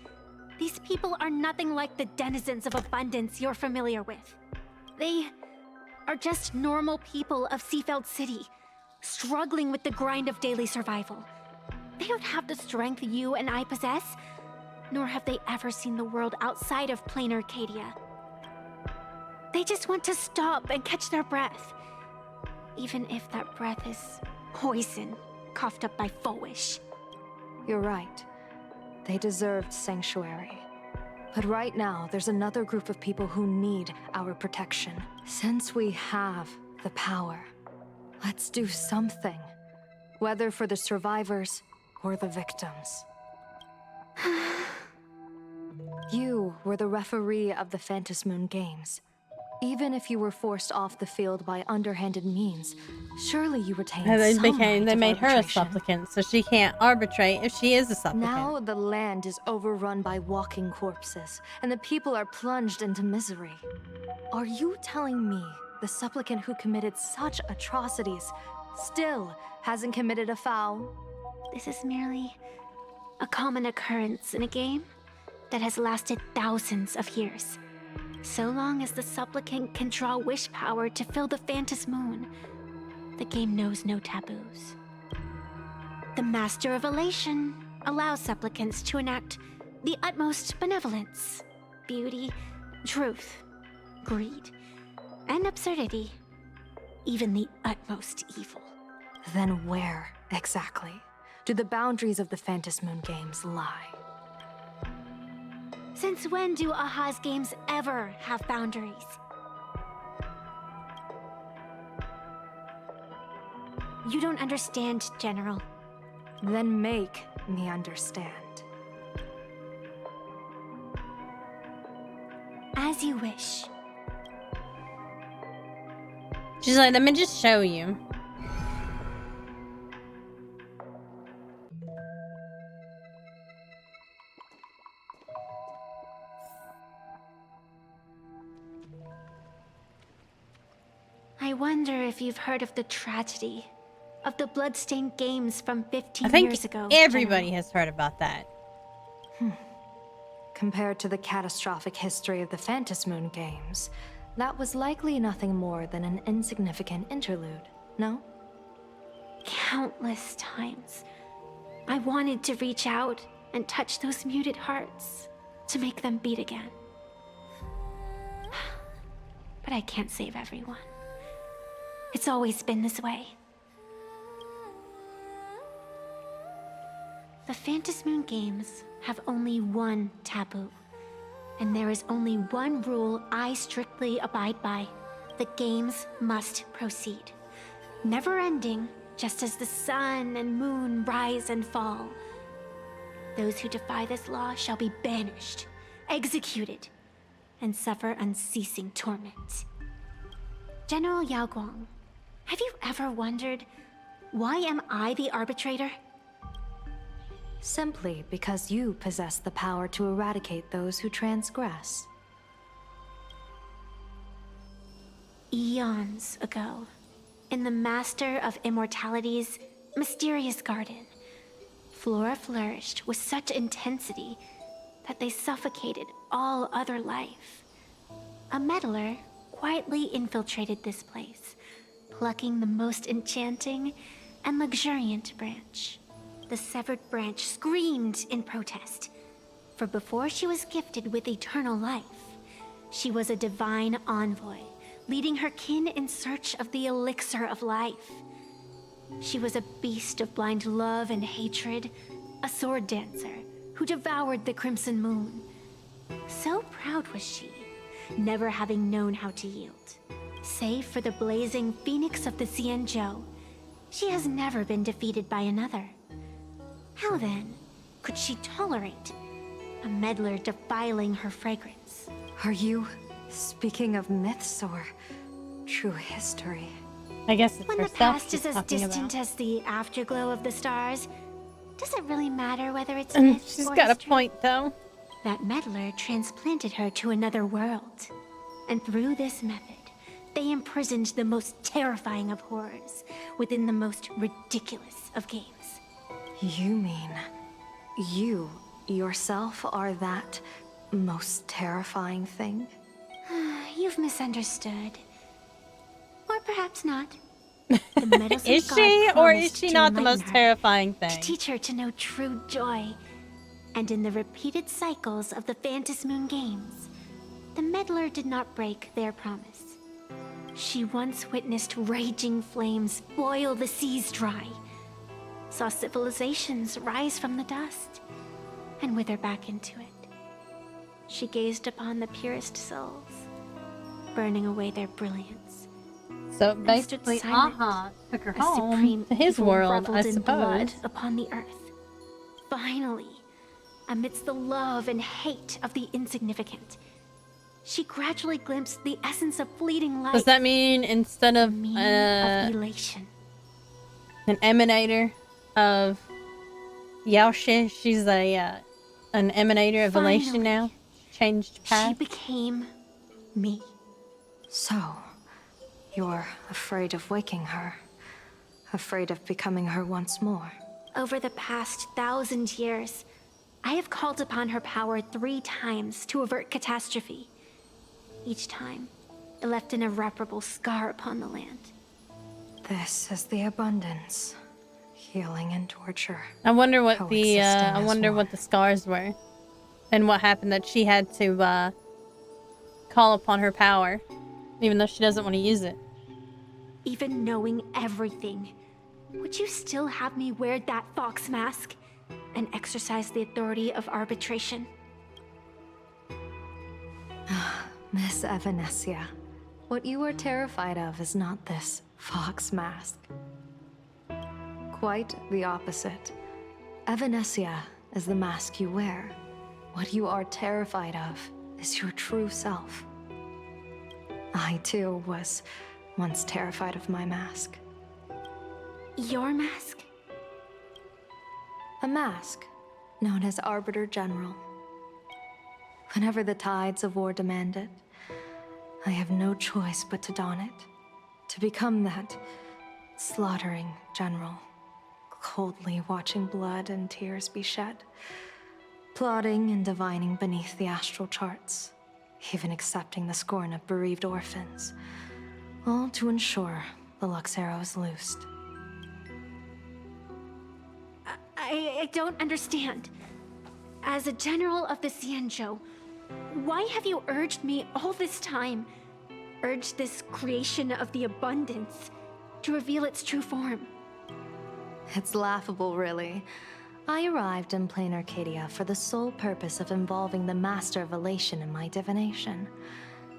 These people are nothing like the denizens of abundance you're familiar with. They are just normal people of Seafeld City, struggling with the grind of daily survival. They don't have the strength you and I possess, nor have they ever seen the world outside of plain Arcadia. They just want to stop and catch their breath, even if that breath is poison coughed up by Foolish. You're right. They deserved sanctuary. But right now, there's another group of people who need our protection. Since we have the power, let's do something. Whether for the survivors or the victims. You were the referee of the Phantasmoon Games. Even if you were forced off the field by underhanded means, surely you retained some right They of made her a arbitration. supplicant, so she can't arbitrate if she is a supplicant. Now the land is overrun by walking corpses, and the people are plunged into misery. Are you telling me the supplicant who committed such atrocities still hasn't committed a foul? This is merely a common occurrence in a game that has lasted thousands of years. So long as the supplicant can draw wish power to fill the Phantasmoon, the game knows no taboos. The Master of Elation allows supplicants to enact the utmost benevolence, beauty, truth, greed, and absurdity, even the utmost evil. Then where, exactly, do the boundaries of the Phantasmoon Games lie? Since when do Aha's games ever have boundaries? You don't understand, General. Then make me understand. As you wish. She's like, let me just show you. I wonder if you've heard of the tragedy of the Bloodstained Games from 15 I think years ago. everybody has heard about that. Compared to the catastrophic history of the Phantom Moon games, that was likely nothing more than an insignificant interlude, no? Countless times, I wanted to reach out and touch those muted hearts to make them beat again. But I can't save everyone. It's always been this way. The Phantom Moon games have only one taboo, and there is only one rule I strictly abide by. The games must proceed, never ending, just as the sun and moon rise and fall. Those who defy this law shall be banished, executed, and suffer unceasing torment. General Yao Guang, have you ever wondered, why am I the arbitrator? Simply because you possess the power to eradicate those who transgress. Eons ago, in the Master of Immortality's mysterious garden, flora flourished with such intensity that they suffocated all other life. A meddler quietly infiltrated this place, plucking the most enchanting and luxuriant branch. The severed branch screamed in protest, for before she was gifted with eternal life, she was a divine envoy, leading her kin in search of the elixir of life. She was a beast of blind love and hatred, a sword dancer who devoured the crimson moon. So proud was she, never having known how to yield. Save for the blazing phoenix of the Xianzhou, she has never been defeated by another. How then could she tolerate a meddler defiling her fragrance? Are you speaking of myths or true history? I guess it's when the herself past she's is as talking distant about. as the afterglow of the stars, does it really matter whether it's And myth she's or got history? a point, though. That meddler transplanted her to another world, and through this method, they imprisoned the most terrifying of horrors within the most ridiculous of games. You mean you yourself are that most terrifying thing? You've misunderstood. Or perhaps not. The meddlesome Is god she, or promised is she to not the enlighten most her, terrifying thing? to teach her to know true joy. And in the repeated cycles of the Phantom Moon games, the meddler did not break their promise. She once witnessed raging flames boil the seas dry, saw civilizations rise from the dust, and wither back into it. She gazed upon the purest souls, burning away their brilliance. So and stood basically, silent Aha took her as home supreme to his evil world, reveled I in blood suppose. upon the earth. Finally, amidst the love and hate of the insignificant, she gradually glimpsed the essence of fleeting life. Does that mean instead of of elation? an emanator of Yaoshi, she's a an emanator of elation now? Changed path? She became me. So, you're afraid of waking her? Afraid of becoming her once more? Over the past 1,000 years, I have called upon her power 3 times to avert catastrophe. Each time, it left an irreparable scar upon the land. This is the abundance. Healing and torture. I wonder what the Coexisting I as wonder what the scars were, and what happened that she had to call upon her power, even though she doesn't want to use it. Even knowing everything, would you still have me wear that fox mask and exercise the authority of arbitration? Miss Evanescia, what you are terrified of is not this fox mask. Quite the opposite. Evanescia is the mask you wear. What you are terrified of is your true self. I, too, was once terrified of my mask. Your mask? A mask known as Arbiter General. Whenever the tides of war demand it, I have no choice but to don it. To become that slaughtering general, coldly watching blood and tears be shed. plotting and divining beneath the astral charts, even accepting the scorn of bereaved orphans, all to ensure the Luxero is loosed. I don't understand. As a general of the Xianzhou, why have you urged me all this time, urged this creation of the abundance, to reveal its true form? It's laughable, really. I arrived in plain Arcadia for the sole purpose of involving the Master of Elation in my divination,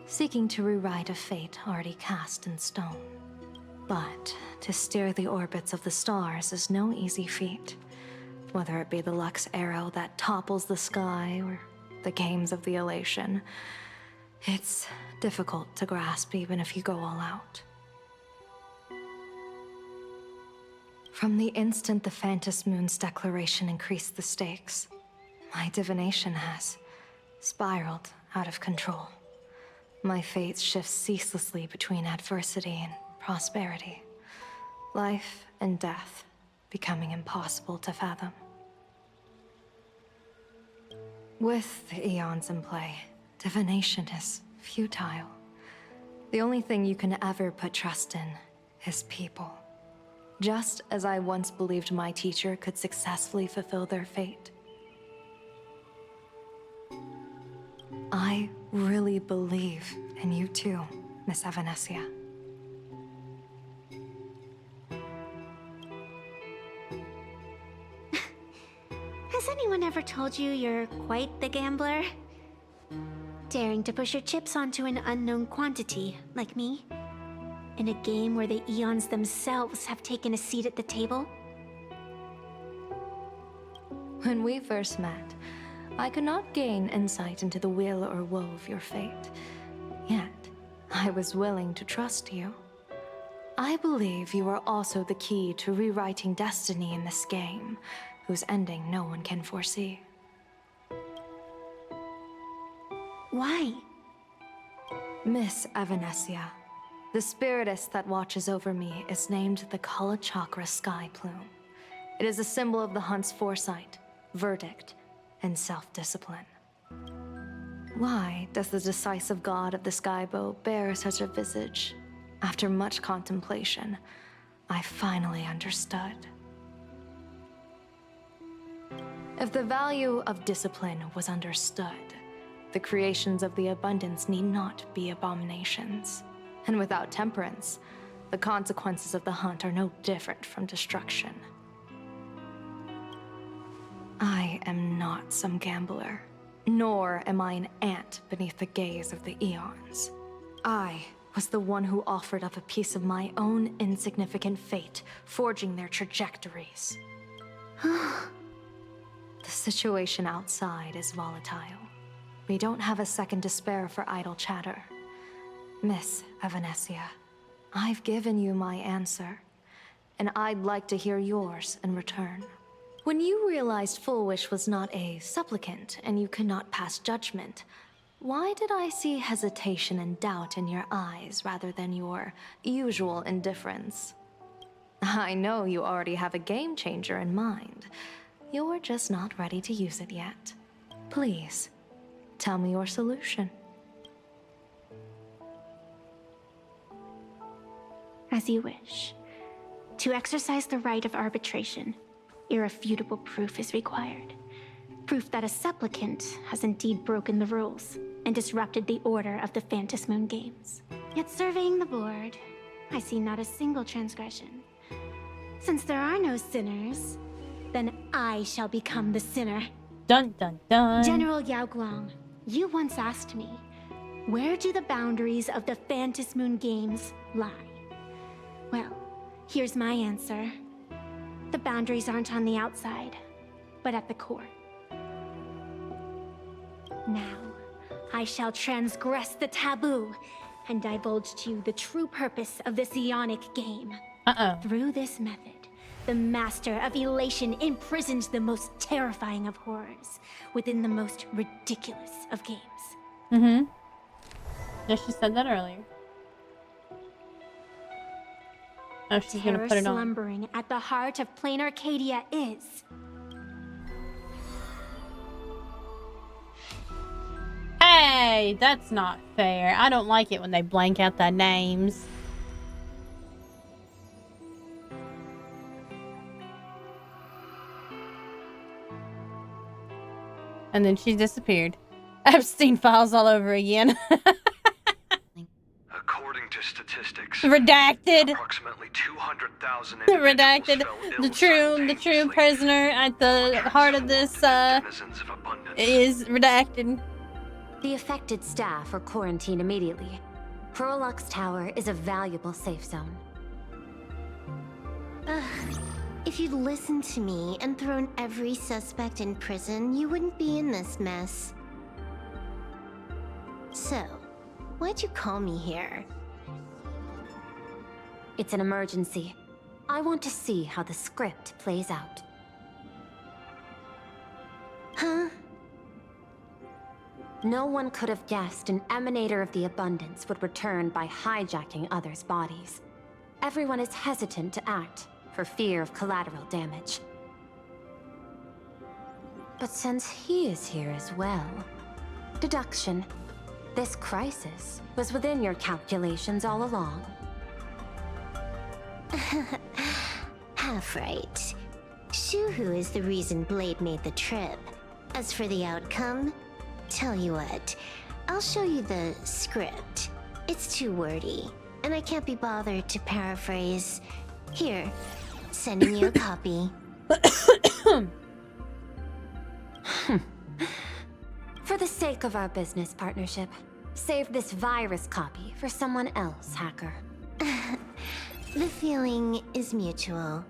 seeking to rewrite a fate already cast in stone. But to steer the orbits of the stars is no easy feat, whether it be the Lux arrow that topples the sky or the games of the Elation. It's difficult to grasp even if you go all out. From the instant the Phantom Moon's declaration increased the stakes, my divination has spiraled out of control. My fate shifts ceaselessly between adversity and prosperity, life and death becoming impossible to fathom. With the eons in play, divination is futile. The only thing you can ever put trust in is people. Just as I once believed my teacher could successfully fulfill their fate. I really believe in you too, Miss Evanesia. Has anyone ever told you you're quite the gambler? Daring to push your chips onto an unknown quantity, like me? In a game where the eons themselves have taken a seat at the table? When we first met, I could not gain insight into the will or woe of your fate. Yet, I was willing to trust you. I believe you are also the key to rewriting destiny in this game, whose ending no one can foresee. Why? Miss Evanesia, the spiritess that watches over me is named the Kala Chakra Sky Plume. It is a symbol of the hunt's foresight, verdict, and self-discipline. Why does the decisive god of the Skybow bear such a visage? After much contemplation, I finally understood. If the value of discipline was understood, the creations of the abundance need not be abominations. And without temperance, the consequences of the hunt are no different from destruction. I am not some gambler, nor am I an ant beneath the gaze of the eons. I was the one who offered up a piece of my own insignificant fate, forging their trajectories. The situation outside is volatile. We don't have a second to spare for idle chatter. Miss Evanesia, I've given you my answer, and I'd like to hear yours in return. When you realized Full Wish was not a supplicant and you could not pass judgment, why did I see hesitation and doubt in your eyes rather than your usual indifference? I know you already have a game changer in mind. You're just not ready to use it yet. Please, tell me your solution. As you wish. To exercise the right of arbitration, irrefutable proof is required. Proof that a supplicant has indeed broken the rules and disrupted the order of the Phantom Moon Games. Yet surveying the board, I see not a single transgression. Since there are no sinners, then I shall become the sinner. Dun dun dun. General Yao Guang, you once asked me, where do the boundaries of the Phantom Moon Games lie? Well, here's my answer. The boundaries aren't on the outside, but at the core. Now, I shall transgress the taboo and divulge to you the true purpose of this Ionic game. Through this method, the Master of Elation imprisoned the most terrifying of horrors within the most ridiculous of games. Mm-hmm. Yeah, she said that earlier. Oh, she's gonna put it on. Slumbering at the heart of plain Arcadia is Hey, that's not fair. I don't like it when they blank out their names. And then she disappeared. Epstein files all over again. According to statistics, Redacted. approximately 200,000 Redacted. The true prisoner at the heart of this is redacted. The affected staff are quarantined immediately. Prolux Tower is a valuable safe zone. If you'd listened to me and thrown every suspect in prison, you wouldn't be in this mess. So, why'd you call me here? It's an emergency. I want to see how the script plays out. Huh? No one could have guessed an emanator of the abundance would return by hijacking others' bodies. Everyone is hesitant to act for fear of collateral damage. But since he is here as well, deduction. This crisis was within your calculations all along. Half right. Shuhu is the reason Blade made the trip. As for the outcome, tell you what, I'll show you the script. It's too wordy, and I can't be bothered to paraphrase. Here, sending you a copy. For the sake of our business partnership, save this virus copy for someone else, hacker. The feeling is mutual.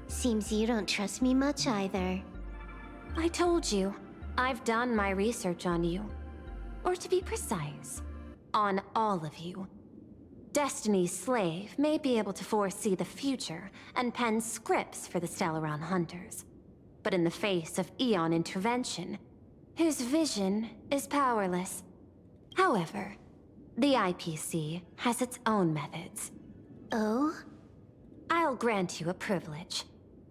Seems you don't trust me much either. I told you, I've done my research on you. Or to be precise, on all of you. Destiny's slave may be able to foresee the future and pen scripts for the Stellaron hunters. But in the face of Eon intervention, his vision is powerless. However, the IPC has its own methods. Oh? I'll grant you a privilege.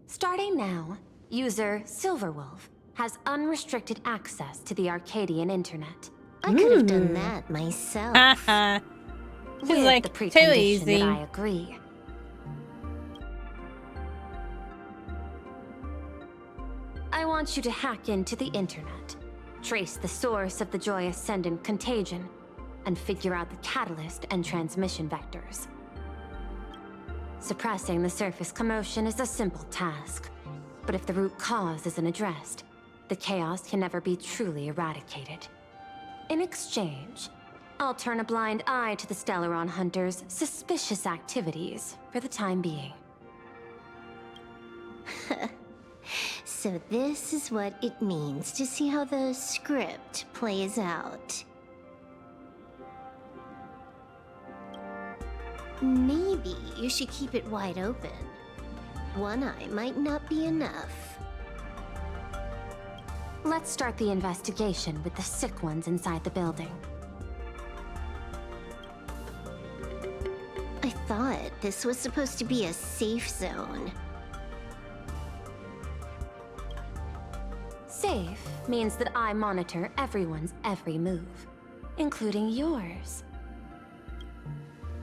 Starting now, user Silverwolf has unrestricted access to the Arcadian internet. I could have done that myself. She's With like, the too precondition easy. that I agree. I want you to hack into the internet, trace the source of the Joy Ascendant contagion, and figure out the catalyst and transmission vectors. Suppressing the surface commotion is a simple task, but if the root cause isn't addressed, the chaos can never be truly eradicated. In exchange, I'll turn a blind eye to the Stellaron hunters' suspicious activities for the time being. So this is what it means to see how the script plays out. Maybe you should keep it wide open. One eye might not be enough. Let's start the investigation with the sick ones inside the building. I thought this was supposed to be a safe zone. Safe means that I monitor everyone's every move, including yours.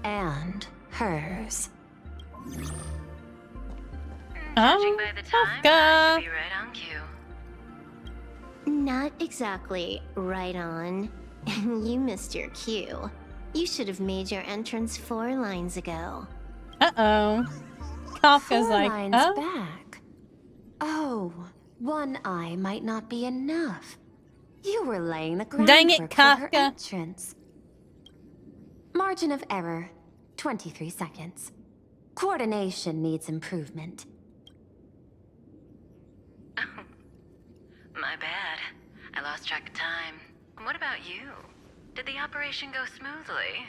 And hers. Judging by the time, I should be right on cue. Not exactly right on. You missed your cue. You should have made your entrance 4 lines ago. Uh-oh. Kafka's 4 like, lines oh? back. Oh, one eye might not be enough. You were laying the groundwork Dang it, for her Kafka. entrance. Margin of error, 23 seconds. Coordination needs improvement. My bad. I lost track of time. What about you? Did the operation go smoothly?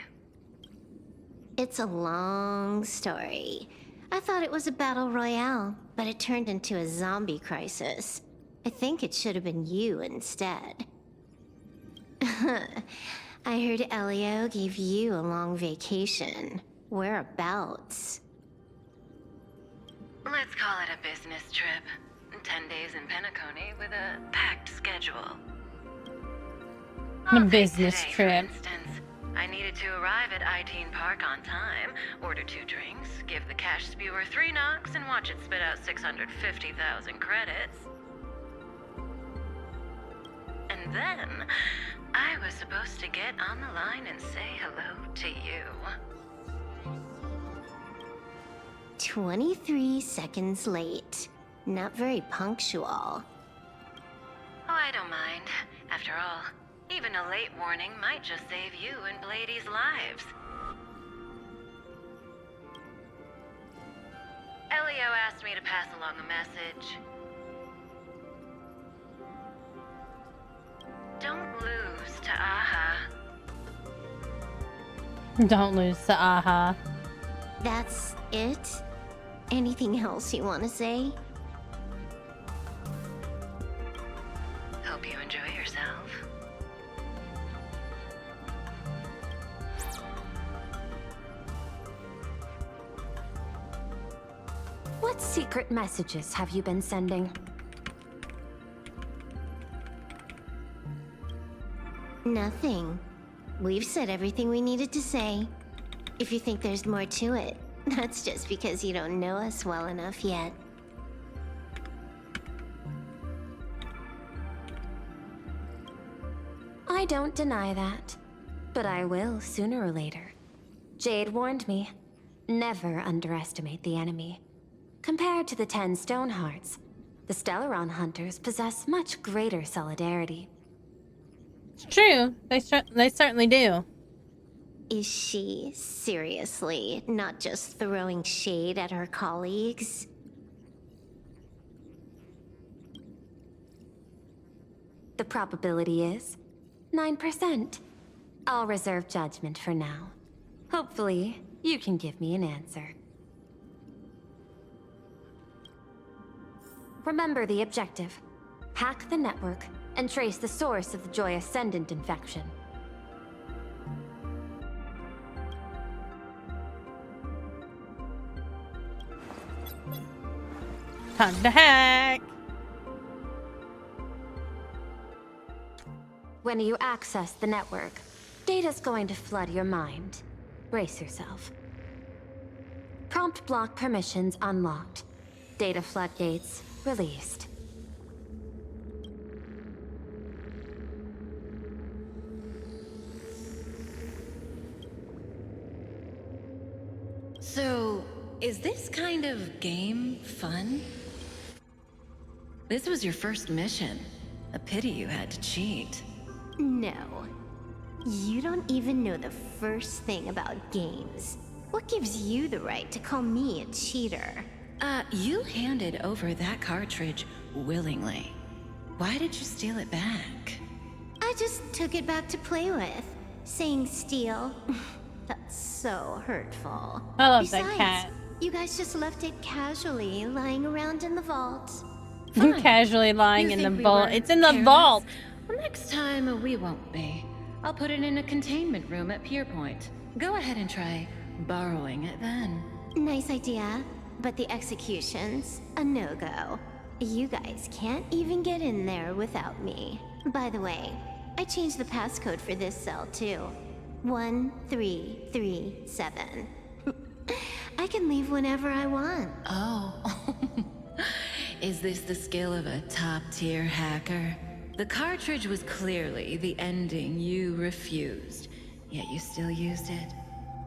It's a long story. I thought it was a battle royale, but it turned into a zombie crisis. I think it should have been you instead. I heard Elio gave you a long vacation. Whereabouts? Let's call it a business trip. 10 days in Penacony with a packed schedule. On a business trip. I needed to arrive at I-Teen Park on time, order 2 drinks, give the cash spewer 3 knocks, and watch it spit out 650,000 credits. And then, I was supposed to get on the line and say hello to you. 23 seconds late. Not very punctual. Oh, I don't mind. After all, even a late warning might just save you and Blady's lives. Elio asked me to pass along a message. Don't lose to Aha. Don't lose to Aha. That's it? Anything else you want to say? Hope you enjoy yourself. What secret messages have you been sending? Nothing. We've said everything we needed to say. If you think there's more to it, that's just because you don't know us well enough yet. I don't deny that, but I will sooner or later. Jade warned me, never underestimate the enemy. Compared to the 10 Stonehearts, the Stellaron Hunters possess much greater solidarity. It's true. They certainly do. Is she seriously not just throwing shade at her colleagues? The probability is 9%. I'll reserve judgment for now. Hopefully, you can give me an answer. Remember the objective. Hack the network and trace the source of the Joy Ascendant infection. Time to hack. When you access the network, data's going to flood your mind. Brace yourself. Prompt block permissions unlocked. Data floodgates released. So, is this kind of game fun? This was your first mission. A pity you had to cheat. No. You don't even know the first thing about games. What gives you the right to call me a cheater? You handed over that cartridge willingly. Why did you steal it back? I just took it back to play with. Saying steal. That's so hurtful. I love Besides, that cat. You guys just left it casually lying around in the vault. Casually lying in the think we vault. were It's in the careless? vault. Well, next time we won't be. I'll put it in a containment room at Pier Point. Go ahead and try borrowing it then. Nice idea, but the execution's a no-go. You guys can't even get in there without me. By the way, I changed the passcode for this cell too. 1337. I can leave whenever I want. Oh. Is this the skill of a top-tier hacker? The cartridge was clearly the ending you refused, yet you still used it.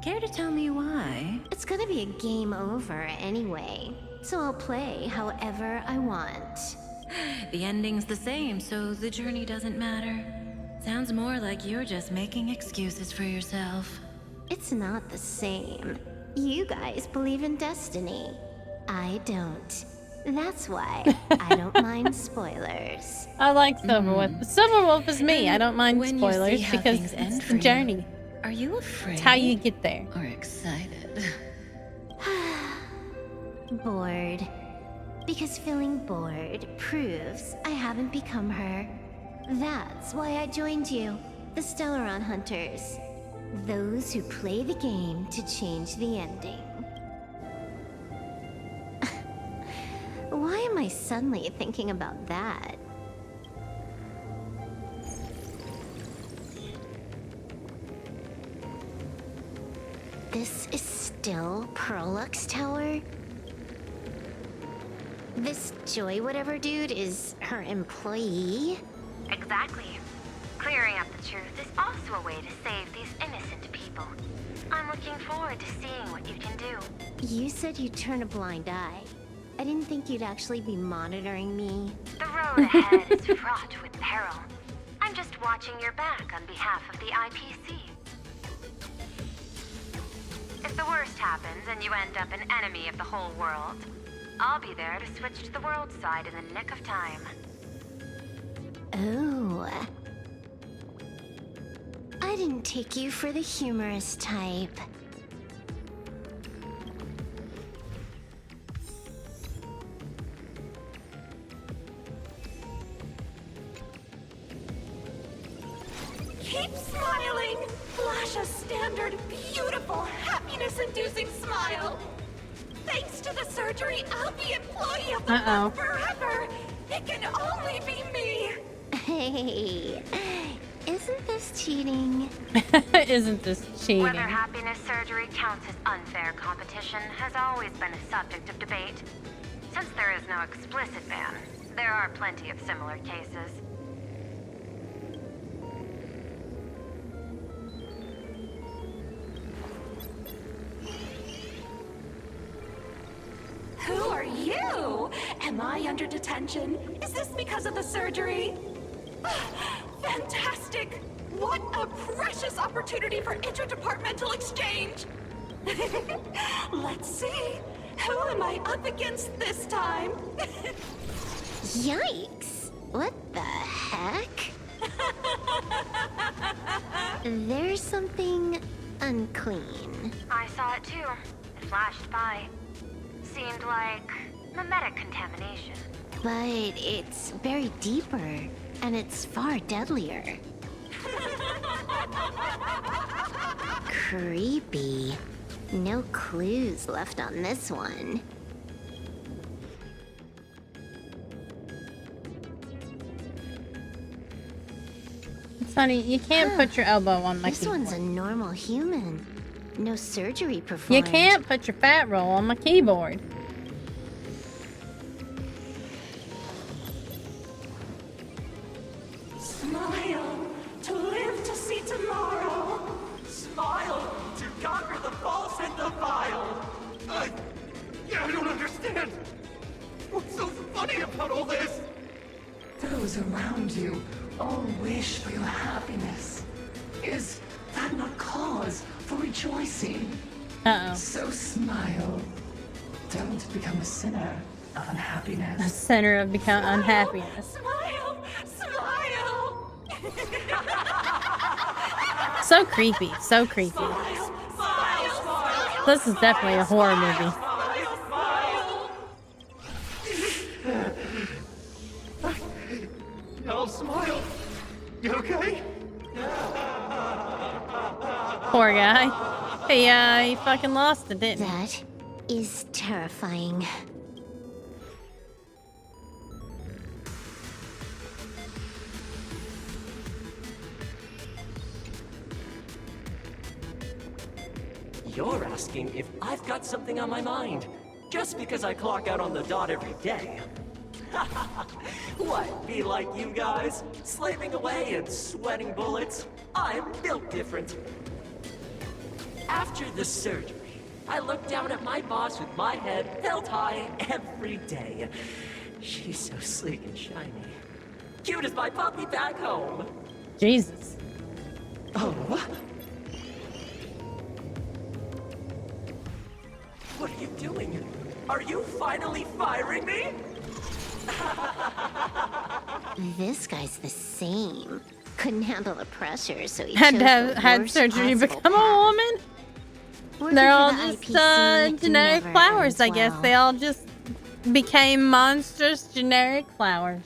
Care to tell me why? It's gonna be a game over anyway, so I'll play however I want. The ending's the same, so the journey doesn't matter. Sounds more like you're just making excuses for yourself. It's not the same. You guys believe in destiny. I don't. That's why I don't mind spoilers. I like Silverwolf. Silverwolf is me. I don't mind When you spoilers see how because things it's end the for you, journey. Are you afraid? It's how you get there. Or excited? Bored. Because feeling bored proves I haven't become her. That's why I joined you, the Stellaron Hunters. Those who play the game to change the ending. Why am I suddenly thinking about that? This is still Pearlux Tower? This Joy whatever dude is her employee? Exactly. Clearing up the truth is also a way to save these innocent people. I'm looking forward to seeing what you can do. You said you'd turn a blind eye. I didn't think you'd actually be monitoring me. The road ahead is fraught with peril. I'm just watching your back on behalf of the IPC. If the worst happens and you end up an enemy of the whole world, I'll be there to switch to the world side in the nick of time. Oh. I didn't take you for the humorous type. Keep smiling! Flash a standard, beautiful, happiness-inducing smile! Thanks to the surgery, I'll be employee of the month forever! It can only be me! Hey, isn't this cheating? Isn't this cheating? Whether happiness surgery counts as unfair competition has always been a subject of debate. Since there is no explicit ban, there are plenty of similar cases. Who are you? Am I under detention? Is this because of the surgery? Fantastic! What a precious opportunity for interdepartmental exchange! Let's see. Who am I up against this time? Yikes! What the heck? There's something unclean. I saw it too. It flashed by. Seemed like mimetic contamination. But it's buried deeper, and it's far deadlier. Creepy. No clues left on this one. Sonny, you can't put your elbow on my This keyboard. one's a normal human. No surgery You performed. can't put your fat roll on my keyboard. Smile to live to see tomorrow. Smile to conquer the false and the vile. I don't understand. What's so funny about all this? Those around you all wish for your happiness. Is that not cause for rejoicing? Uh-oh. So smile. Don't become a sinner of unhappiness. A center of become unhappiness. Smile, smile. So creepy, so creepy. This is definitely a horror movie. No, smile. You okay? Poor guy. He fucking lost it, didn't he? That is terrifying. You're asking if I've got something on my mind, just because I clock out on the dot every day. What, be like you guys? Slaving away and sweating bullets? I'm built different. After the surgery, I look down at my boss with my head held high every day. She's so sleek and shiny. Cute as my puppy back home. Jesus. Oh, what? What are you doing? Are you finally firing me? This guy's the same. Couldn't handle the pressure, so he Had chose to have the had worst surgery to possible become a path. woman. Working They're for all the just IPC generic never flowers, ends I guess. well. They all just became monstrous generic flowers.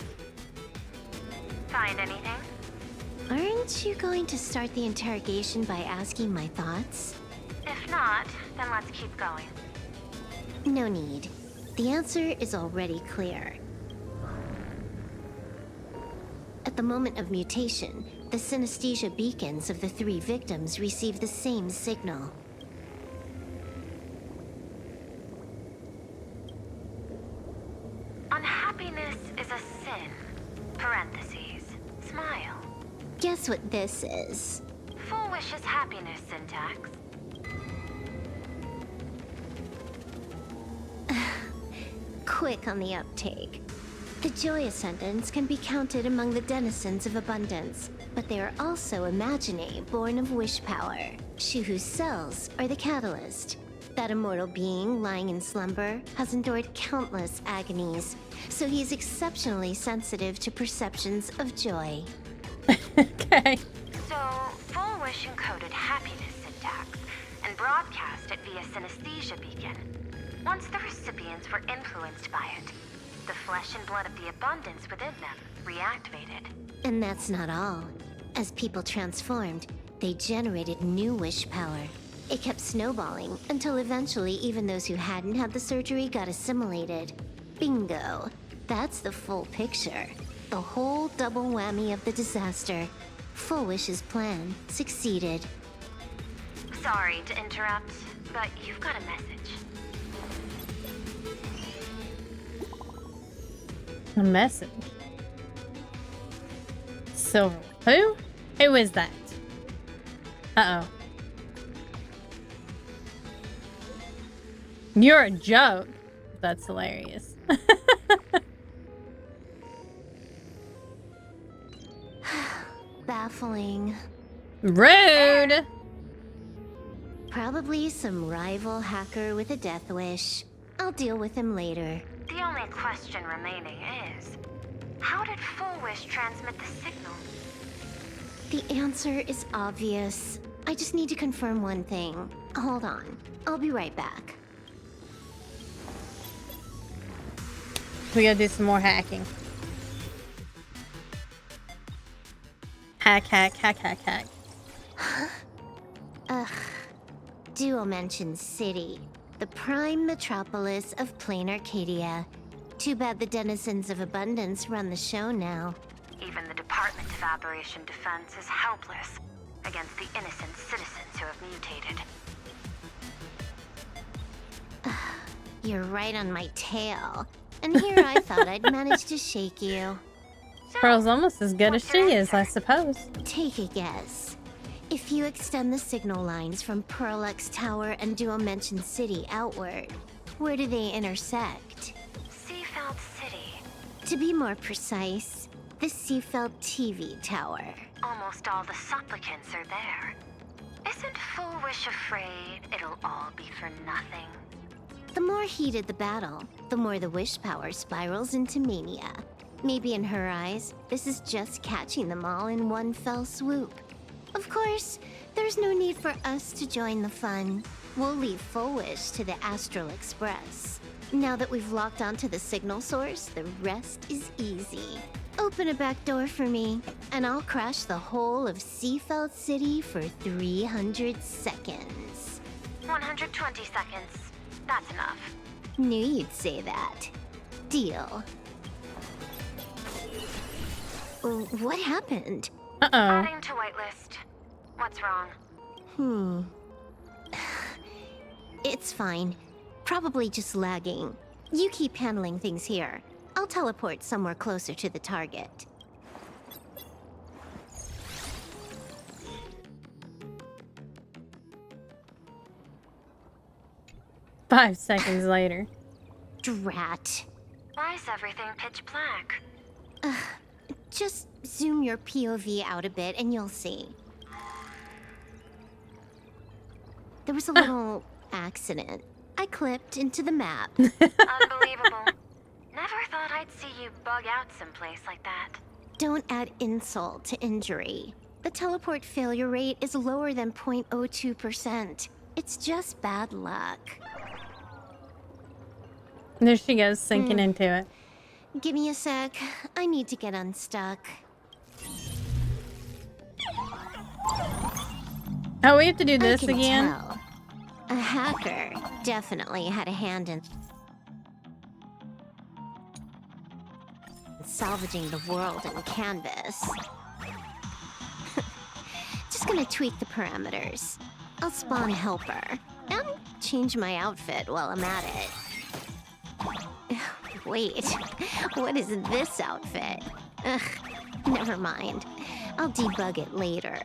Find anything? Aren't you going to start the interrogation by asking my thoughts? If not, then let's keep going. No need. The answer is already clear. At the moment of mutation, the synesthesia beacons of the 3 victims receive the same signal. parentheses, smile. Guess what this is? Full Wish's happiness syntax. Quick on the uptake. The joy ascendants can be counted among the denizens of abundance, but they are also imaginae born of wish power. Shuhu's cells are the catalyst. That immortal being lying in slumber has endured countless agonies, so he is exceptionally sensitive to perceptions of joy. Okay. So, Full Wish encoded happiness syntax and broadcast it via synesthesia beacon. Once the recipients were influenced by it, the flesh and blood of the abundance within them reactivated. And that's not all. As people transformed, they generated new wish power. It kept snowballing until eventually even those who hadn't had the surgery got assimilated. Bingo. That's the full picture. The whole double whammy of the disaster. Full Wish's plan succeeded. Sorry to interrupt, but you've got a message. A message. Silver. Who? Who is that? Uh-oh. You're a joke. That's hilarious. Baffling. Rude! Probably some rival hacker with a death wish. I'll deal with him later. The only question remaining is, how did Full Wish transmit the signal? The answer is obvious. I just need to confirm one thing. Hold on. I'll be right back. We gotta do some more hacking. Hack, hack, hack, hack, hack. Ugh. Duo mentions City, the prime metropolis of plain Arcadia. Too bad the denizens of abundance run the show now. Even the Department of Aberration Defense is helpless against the innocent citizens who have mutated. You're right on my tail. And here I thought I'd manage to shake you. Pearl's almost as good as she is, I suppose. Take a guess. If you extend the signal lines from Pearl-X Tower and Duo Mention City outward, where do they intersect? Seafeld City. To be more precise, the Seafeld TV Tower. Almost all the supplicants are there. Isn't Full Wish afraid it'll all be for nothing? The more heated the battle, the more the wish power spirals into mania. Maybe in her eyes, this is just catching them all in one fell swoop. Of course, there's no need for us to join the fun. We'll leave Full Wish to the Astral Express. Now that we've locked onto the signal source, the rest is easy. Open a back door for me, and I'll crash the whole of Seafeld City for 300 seconds. 120 seconds. That's enough. Knew you'd say that. Deal. What happened? Uh-oh. Adding to whitelist. What's wrong? It's fine. Probably just lagging. You keep handling things here. I'll teleport somewhere closer to the target. Five seconds later. Drat. Why is everything pitch black? Just zoom your POV out a bit and you'll see. There was a little accident. I clipped into the map. Unbelievable. Never thought I'd see you bug out someplace like that. Don't add insult to injury. The teleport failure rate is lower than 0.02%. It's just bad luck. There she goes, sinking into it. Give me a sec. I need to get unstuck. Oh, we have to do this again? Tell. A hacker definitely had a hand in salvaging the world in Canvas. Just gonna tweak the parameters. I'll spawn helper and change my outfit while I'm at it. Wait, what is this outfit? Ugh, never mind. I'll debug it later.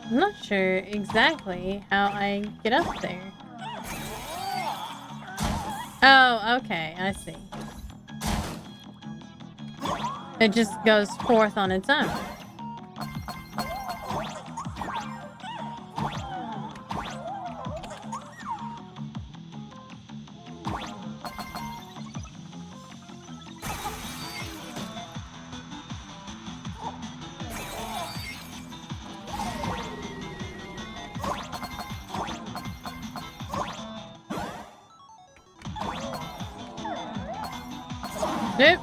I'm not sure exactly how I get up there. Oh, okay, I see. It just goes forth on its own. Oops.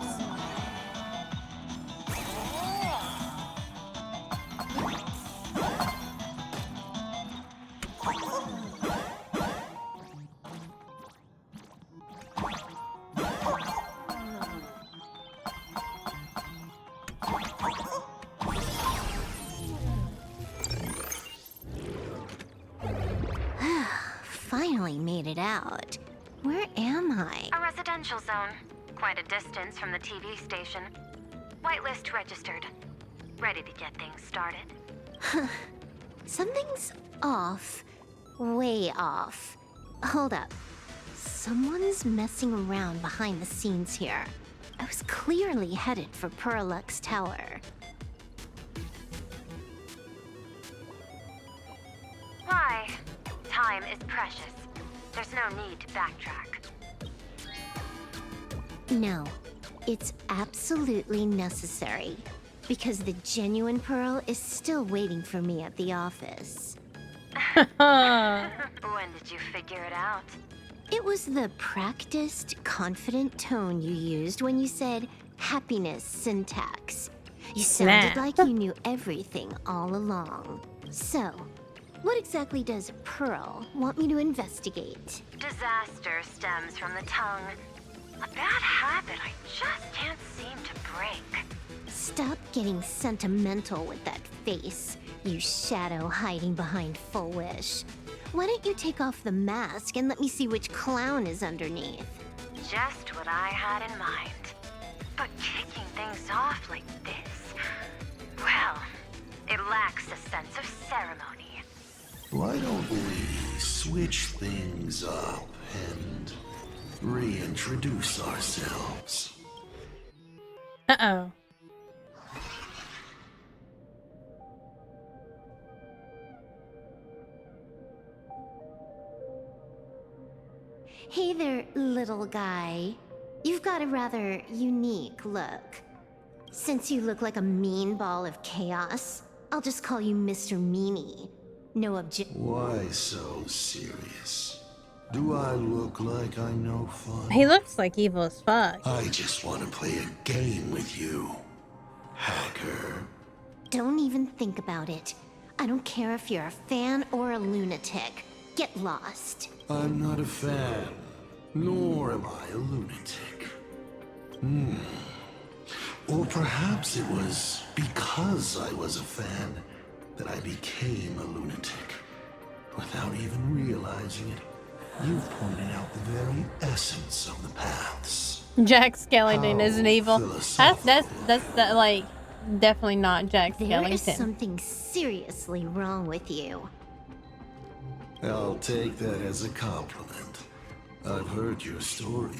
Finally made it out. Where am I? A residential zone. Quite a distance from the TV station. Whitelist registered. Ready to get things started. Something's off. Way off. Hold up. Someone's messing around behind the scenes here. I was clearly headed for Purlux Tower. Why? Time is precious. There's no need to backtrack. No, it's absolutely necessary. Because the genuine Pearl is still waiting for me at the office. When did you figure it out? It was the practiced, confident tone you used when you said happiness syntax. You sounded like you knew everything all along. So, what exactly does Pearl want me to investigate? Disaster stems from the tongue. A bad habit I just can't seem to break. Stop getting sentimental with that face, you shadow hiding behind Full Wish. Why don't you take off the mask and let me see which clown is underneath? Just what I had in mind. But kicking things off like this, well, it lacks a sense of ceremony. Why don't we switch things up and reintroduce ourselves? Uh-oh. Hey there, little guy. You've got a rather unique look. Since you look like a mean ball of chaos, I'll just call you Mr. Meanie. No Why so serious? Do I look like I'm no fun? He looks like evil as fuck. I just want to play a game with you, hacker. Don't even think about it. I don't care if you're a fan or a lunatic. Get lost. I'm not a fan, nor am I a lunatic. Or perhaps it was because I was a fan that I became a lunatic. Without even realizing it, you've pointed out the very essence of the paths. Jack Skellington isn't evil. That's like definitely not Jack Skellington. There is something seriously wrong with you. I'll take that as a compliment. I've heard your story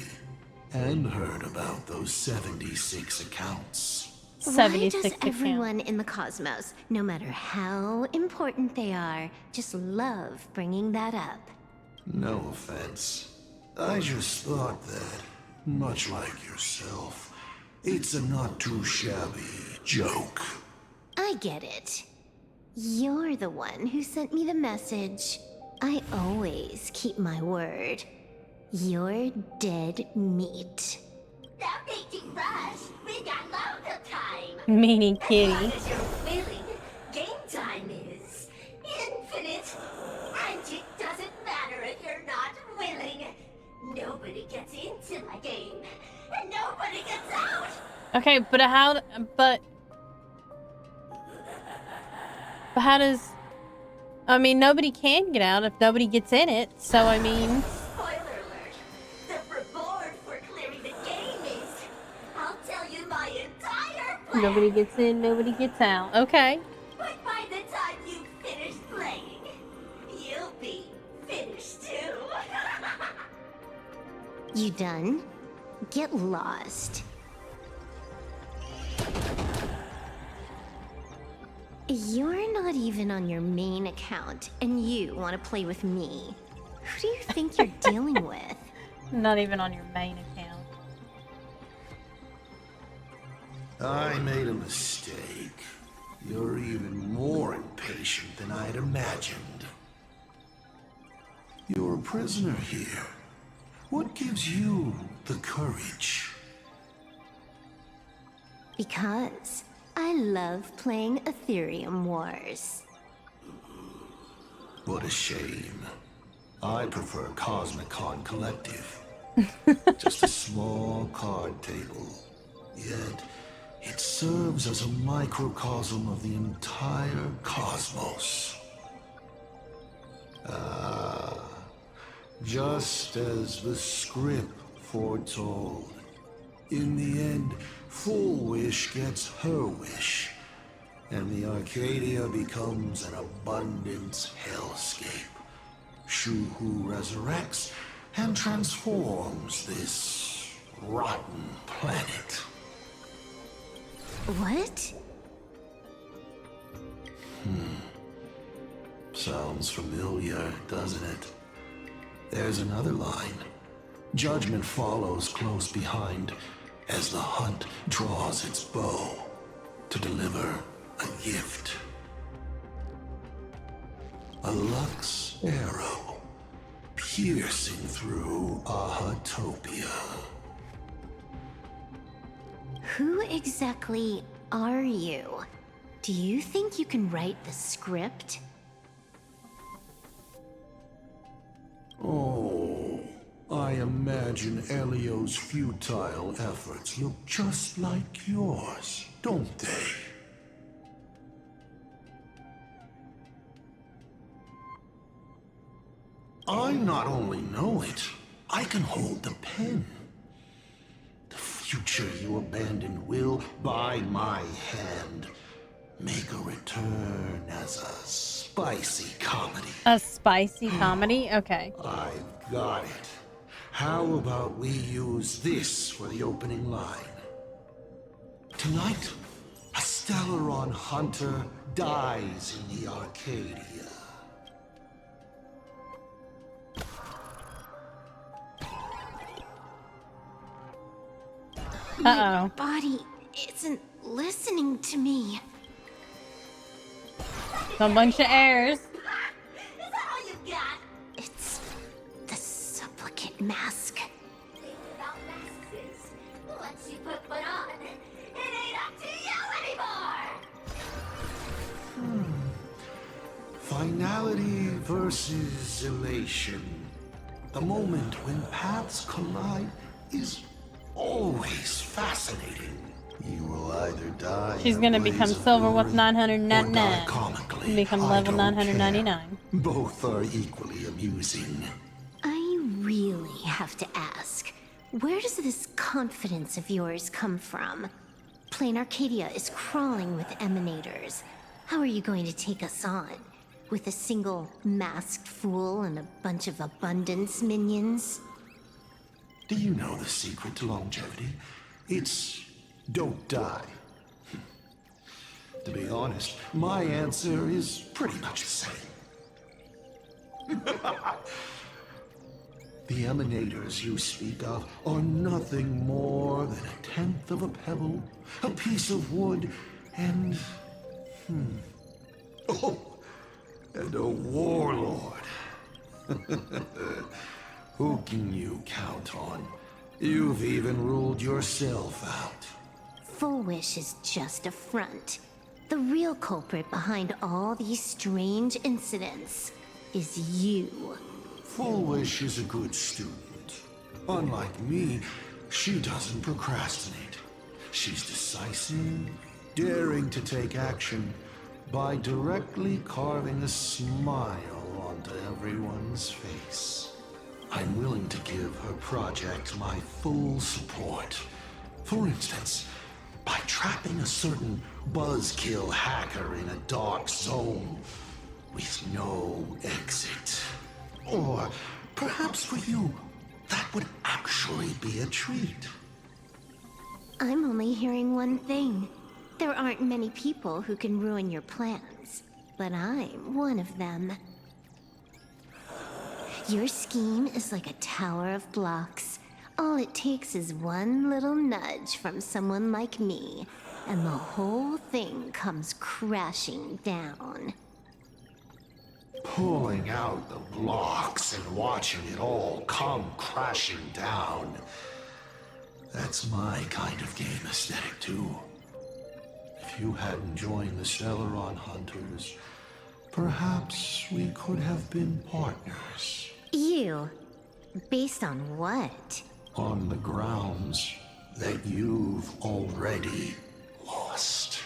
and heard about those 76 accounts. Why does everyone in the cosmos, no matter how important they are, just love bringing that up? No offense. I just thought that, much like yourself, it's a not too shabby joke. I get it. You're the one who sent me the message. I always keep my word. You're dead meat. Stop making rush. We got loads of time. Meanie kitty. As long as you're willing, game time is infinite. And it doesn't matter if you're not willing. Nobody gets into my game, and nobody gets out. Okay, but how does I mean, nobody can get out if nobody gets in it. So, I mean... Spoiler alert. The reward for clearing the game is... I'll tell you my entire plan. Nobody gets in, nobody gets out. Okay. But by the time you finish playing, you'll be finished too. You done? Get lost. You're not even on your main account, and you want to play with me. Who do you think you're dealing with? Not even on your main account. I made a mistake. You're even more impatient than I'd imagined. You're a prisoner here. What gives you the courage? Because I love playing Ethereum Wars. What a shame. I prefer Cosmicon Collective. Just a small card table. Yet, it serves as a microcosm of the entire cosmos. Just as the script foretold. In the end, Full Wish gets her wish, and the Arcadia becomes an abundance hellscape. Shuhu resurrects and transforms this rotten planet. What? Sounds familiar, doesn't it? There's another line. Judgment follows close behind as the hunt draws its bow to deliver a gift. A Lux arrow piercing through Ahatopia. Who exactly are you? Do you think you can write the script? Oh, I imagine Elio's futile efforts look just like yours, don't they? I not only know it, I can hold the pen. The future you abandoned will, by my hand, make a return as a spicy comedy. A spicy comedy? Okay. I've got it. How about we use this for the opening line? Tonight, a Stellaron hunter dies in the Arcadia. My body isn't listening to me. A bunch of airs. Is that all you got? It's the supplicant mask. Think about masks is, once you put one on, it ain't up to you anymore! Finality versus elation. The moment when paths collide is always fascinating. You will either die. She's gonna become silver with 999. And become level 999. Both are equally amusing. I really have to ask, where does this confidence of yours come from? Plain Arcadia is crawling with emanators. How are you going to take us on? With a single masked fool and a bunch of abundance minions? Do you know the secret to longevity? It's don't die. To be honest, my answer is pretty much the same. The emanators you speak of are nothing more than a tenth of a pebble, a piece of wood, and... Oh, and a warlord. Who can you count on? You've even ruled yourself out. Full Wish is just a front. The real culprit behind all these strange incidents is you. Full Wish is a good student. Unlike me, she doesn't procrastinate. She's decisive, daring to take action, by directly carving a smile onto everyone's face. I'm willing to give her project my full support. For instance, by trapping a certain buzzkill hacker in a dark zone with no exit. Or perhaps for you, that would actually be a treat. I'm only hearing one thing. There aren't many people who can ruin your plans, but I'm one of them. Your scheme is like a tower of blocks. All it takes is one little nudge from someone like me, and the whole thing comes crashing down. Pulling out the blocks and watching it all come crashing down. That's my kind of game aesthetic, too. If you hadn't joined the Stellaron Hunters, perhaps we could have been partners. You? Based on what? On the grounds that you've already lost.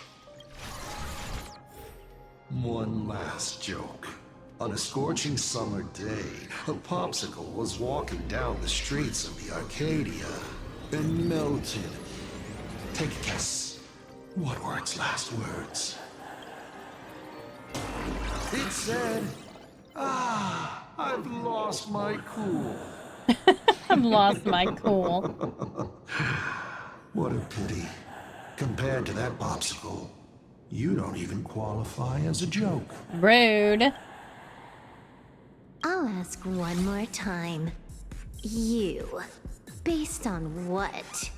One last joke. On a scorching summer day, a popsicle was walking down the streets of the Arcadia and melted. Take a guess. What were its last words? It said, I've lost my cool. I've lost my cool. What a pity. Compared to that popsicle, you don't even qualify as a joke. Rude. I'll ask one more time. You. Based on what?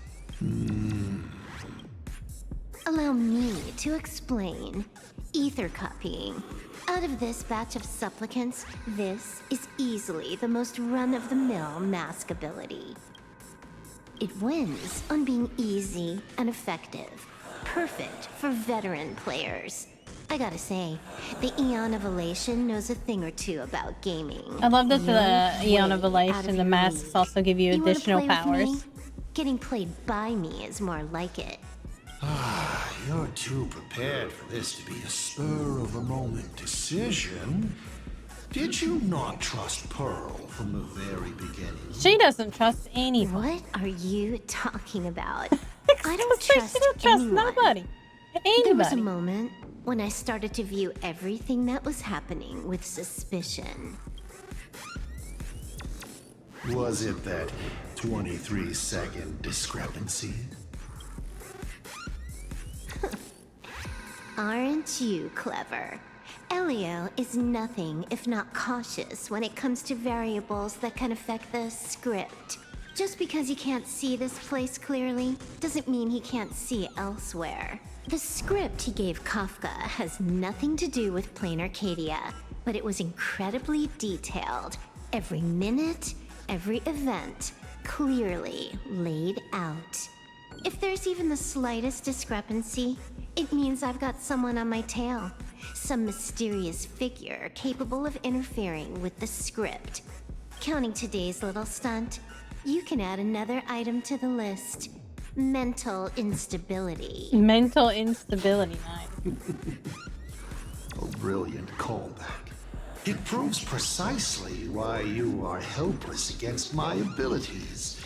Allow me to explain. Ether copying. Out of this batch of supplicants, this is easily the most run-of-the-mill mask ability. It wins on being easy and effective. Perfect for veteran players. I gotta say, the Eon of Elation knows a thing or two about gaming. I love that the Eon of Elation, the masks also give you additional powers. Getting played by me is more like it. You're too prepared for this to be a spur-of-the-moment decision. Did you not trust Pearl from the very beginning? She doesn't trust anyone. What are you talking about? I don't trust nobody. There was a moment when I started to view everything that was happening with suspicion. Was it that 23-second discrepancy? Aren't you clever? Elio is nothing if not cautious when it comes to variables that can affect the script. Just because he can't see this place clearly doesn't mean he can't see elsewhere. The script he gave Kafka has nothing to do with Plain Arcadia, but it was incredibly detailed. Every minute, every event, clearly laid out. If there's even the slightest discrepancy, it means I've got someone on my tail. Some mysterious figure capable of interfering with the script. Counting today's little stunt, you can add another item to the list. Mental instability. Mental instability, nice. A brilliant callback. It proves precisely why you are helpless against my abilities.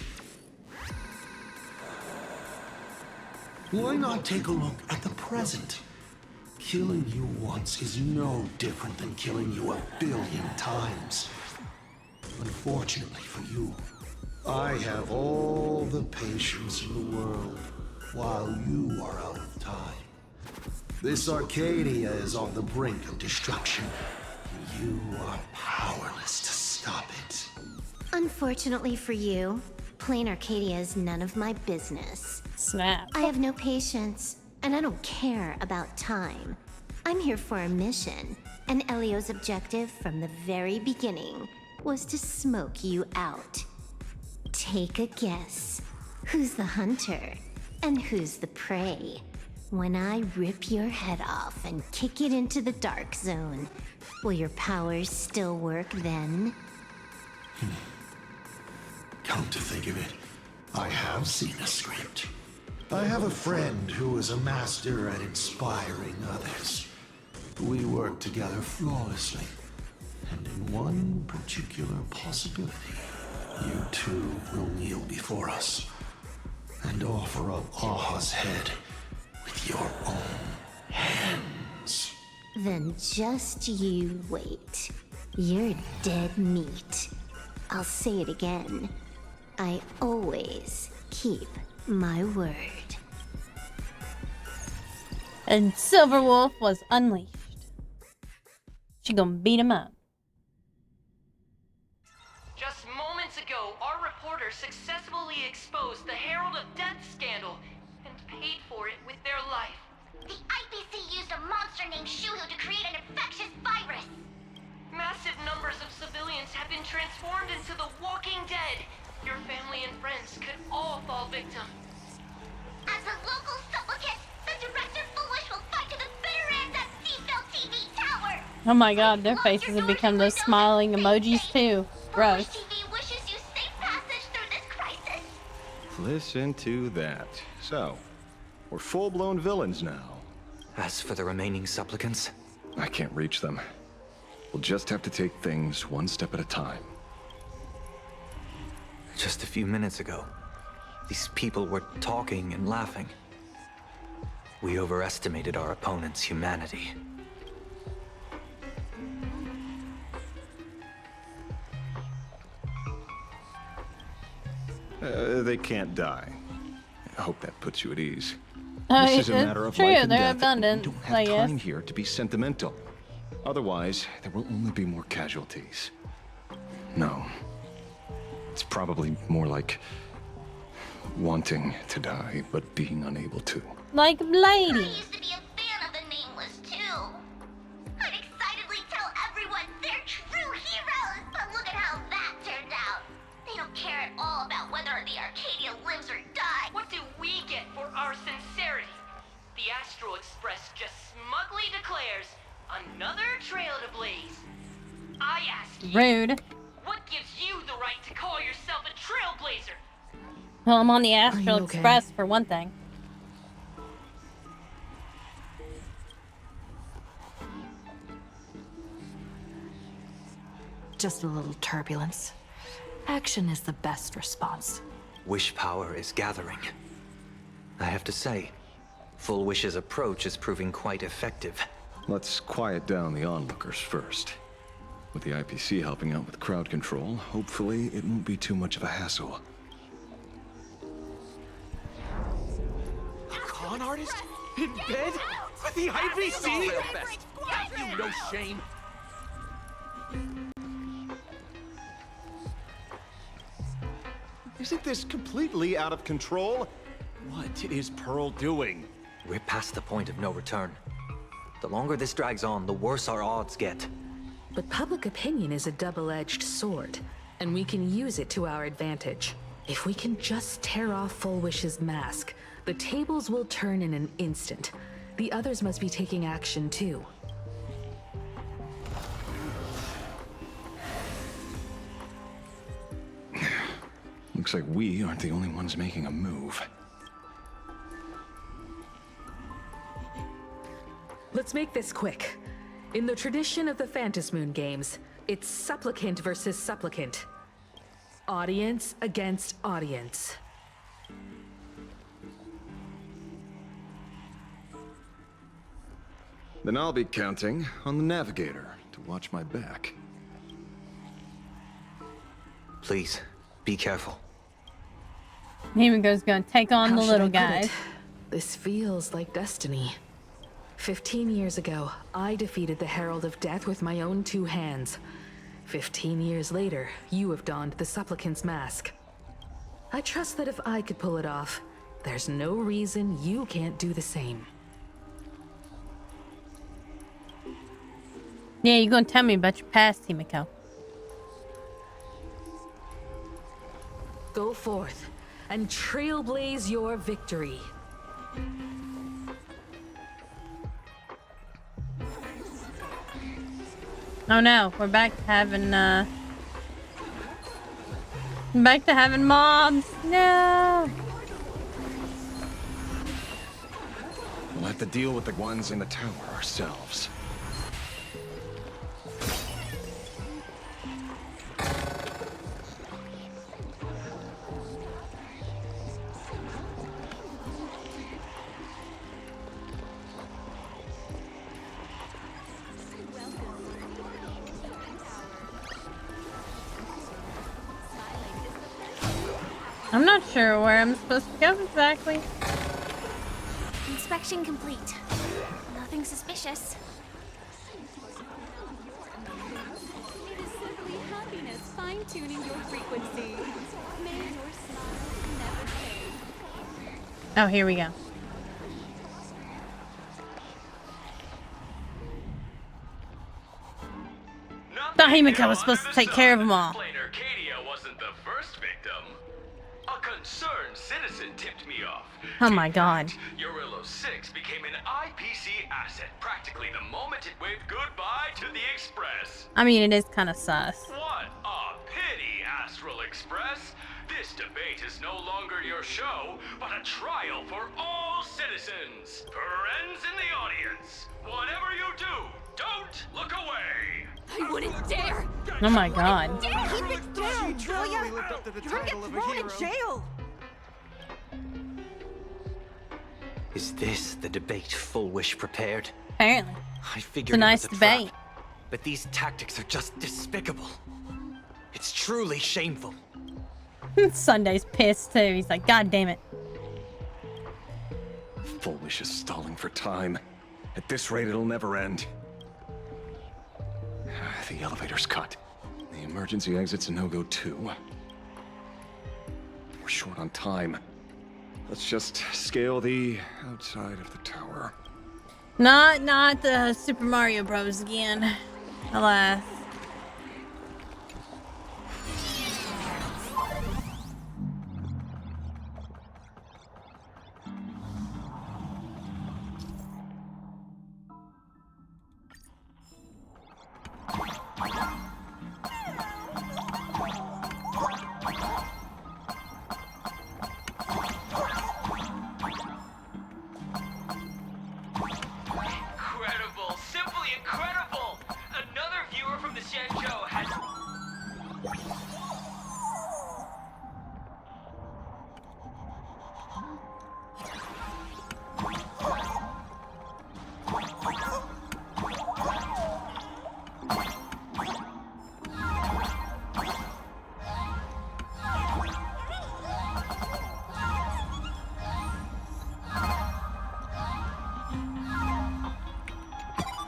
Why not take a look at the present? Killing you once is no different than killing you 1 billion times. Unfortunately for you, I have all the patience in the world, while you are out of time. This Arcadia is on the brink of destruction. You are powerless to stop it. Unfortunately for you, Plain Arcadia is none of my business. Snap. I have no patience, and I don't care about time. I'm here for a mission, and Elio's objective from the very beginning was to smoke you out. Take a guess. Who's the hunter, and who's the prey? When I rip your head off and kick it into the dark zone, will your powers still work then? Come to think of it, I have seen a script. I have a friend who is a master at inspiring others. We work together flawlessly. And in one particular possibility, you two will kneel before us and offer up Aha's head with your own hands. Then just you wait. You're dead meat. I'll say it again. I always keep my word. And Silverwolf was unleashed. She gonna beat him up. Just moments ago, our reporter successfully exposed the Herald of Death scandal and paid for it with their life. The IPC used a monster named Shuhu to create an infectious virus. Massive numbers of civilians have been transformed into the Walking Dead. Your family and friends could all fall victim. As a local supplicant, the director Foolish will fight to the bitter end at Seafell TV Tower. Oh my god, their faces have become those smiling emojis too. Gross. TV wishes you safe passage through this crisis. Listen to that. So, we're full-blown villains now. As for the remaining supplicants, I can't reach them. We'll just have to take things one step at a time. just a few minutes ago, these people were talking and laughing. We overestimated our opponent's humanity. They can't die. I hope that puts you at ease. Oh, This is a matter of true, life and they're death. abundant, We don't have I guess. time here to be sentimental. Otherwise, there will only be more casualties. No. It's probably more like wanting to die, but being unable to. Like Lady. I used to be a fan of the Nameless, too. I'd excitedly tell everyone they're true heroes, but look at how that turned out. They don't care at all about whether the Arcadia lives or dies. What do we get for our sincerity? The Astral Express just smugly declares another trail to blaze. I ask you, Rude. what gives you the right to call yourself a trailblazer? Well, I'm on the Astral you okay? Express for one thing. Just a little turbulence. Action is the best response. Wish power is gathering. I have to say, Full Wish's approach is proving quite effective. Let's quiet down the onlookers first. With the IPC helping out with crowd control, hopefully it won't be too much of a hassle. Con artist? In bed? With the IPC? Have you no shame? Isn't this completely out of control? What is Pearl doing? We're past the point of no return. The longer this drags on, the worse our odds get. But public opinion is a double-edged sword, and we can use it to our advantage. If we can just tear off Full Wish's mask, the tables will turn in an instant. The others must be taking action too. Looks like we aren't the only ones making a move. Let's make this quick. In the tradition of the Phantasmoon games, it's supplicant versus supplicant. Audience against audience. Then I'll be counting on the navigator to watch my back. Please, be careful. Himiko's gonna take on How the should little I put guy. it? This feels like destiny. 15 years ago, I defeated the Herald of Death with my own two hands. 15 years later, you have donned the supplicant's mask. I trust that if I could pull it off, there's no reason you can't do the same. Yeah, you're gonna tell me about your past, Himiko. Go forth and trailblaze your victory. Oh no, we're back to having mobs. No. We'll have to deal with the ones in the tower ourselves. I'm not sure where I'm supposed to go exactly. Inspection complete. Nothing suspicious. It is simply happiness fine-tuning your frequency. May your smile never fade. Oh, here we go. Thought Himiko was supposed to take care of them all. Arcadia wasn't the first victim. A concerned citizen tipped me off. Oh my god. Urillo 6 became an IPC asset practically the moment it waved goodbye to the Express. I mean, it is kind of sus. What a pity, Astral Express. This debate is no longer your show, but a trial for all citizens. Friends in the audience, whatever you do, don't look away. I wouldn't dare! Oh my god. Keep it down, will ya? You're gonna get thrown in jail! Is this the debate Full Wish prepared? Apparently. I It's figured a nice it was debate. trap, but these tactics are just despicable. It's truly shameful. Sunday's pissed too. He's like, God damn it. Full Wish is stalling for time. At this rate, it'll never end. The elevator's cut. The emergency exit's a no-go too. We're short on time. Let's just scale the outside of the tower. Not the Super Mario Bros. Again. Alas. Incredible, simply incredible! Another viewer from the Shenzhou has...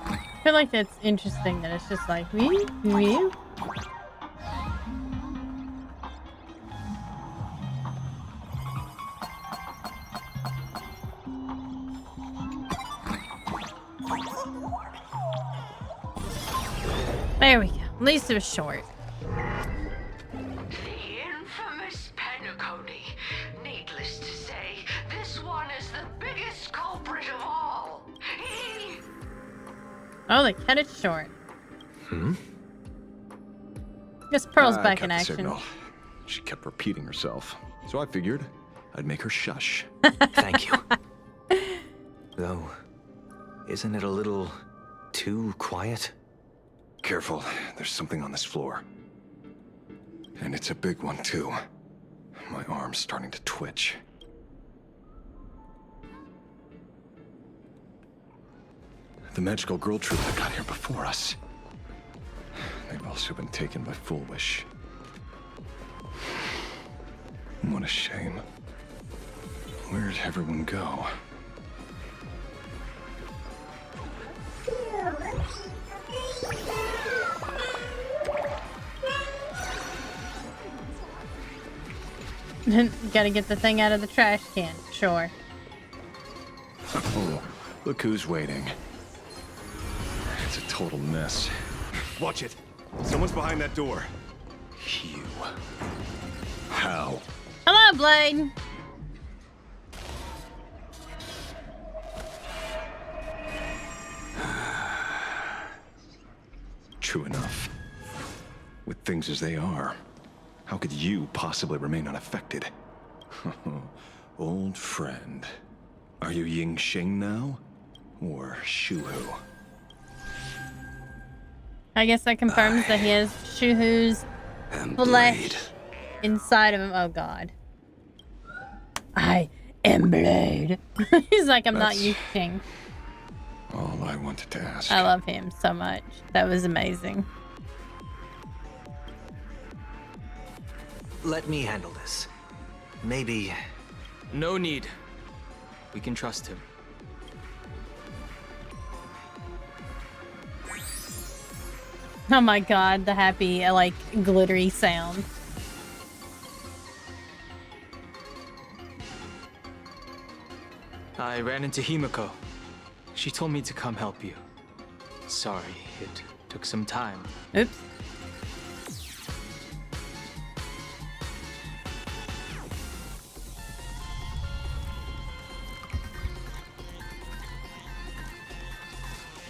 I feel like that's interesting that it's just like, me? There we go. At least it was short. The infamous Penacony. Needless to say, this one is the biggest culprit of all. He... Oh, they cut it short. Hmm? Guess Pearl's I back got in the action. signal. She kept repeating herself, so I figured I'd make her shush. Thank you. Though, isn't it a little too quiet? Careful, there's something on this floor. And it's a big one, too. My arm's starting to twitch. The magical girl troop that got here before us. They've also been taken by Full Wish. What a shame. Where'd everyone go? Gotta get the thing out of the trash can. Sure. Oh, look who's waiting. It's a total mess. Watch it. Someone's behind that door. You. How? Hello, Blade. True enough. With things as they are, how could you possibly remain unaffected? Old friend. Are you Ying Sheng now? Or Shuhu? I guess that confirms that he has Shuhu's flesh inside of him. Oh god. I am Blade. He's like, I'm not you, King. All I wanted to ask. I love him so much. That was amazing. Let me handle this. maybe... No need. We can trust him. Oh my god, the happy, like, glittery sound. I ran into Himiko. She told me to come help you. Sorry, it took some time. Oops.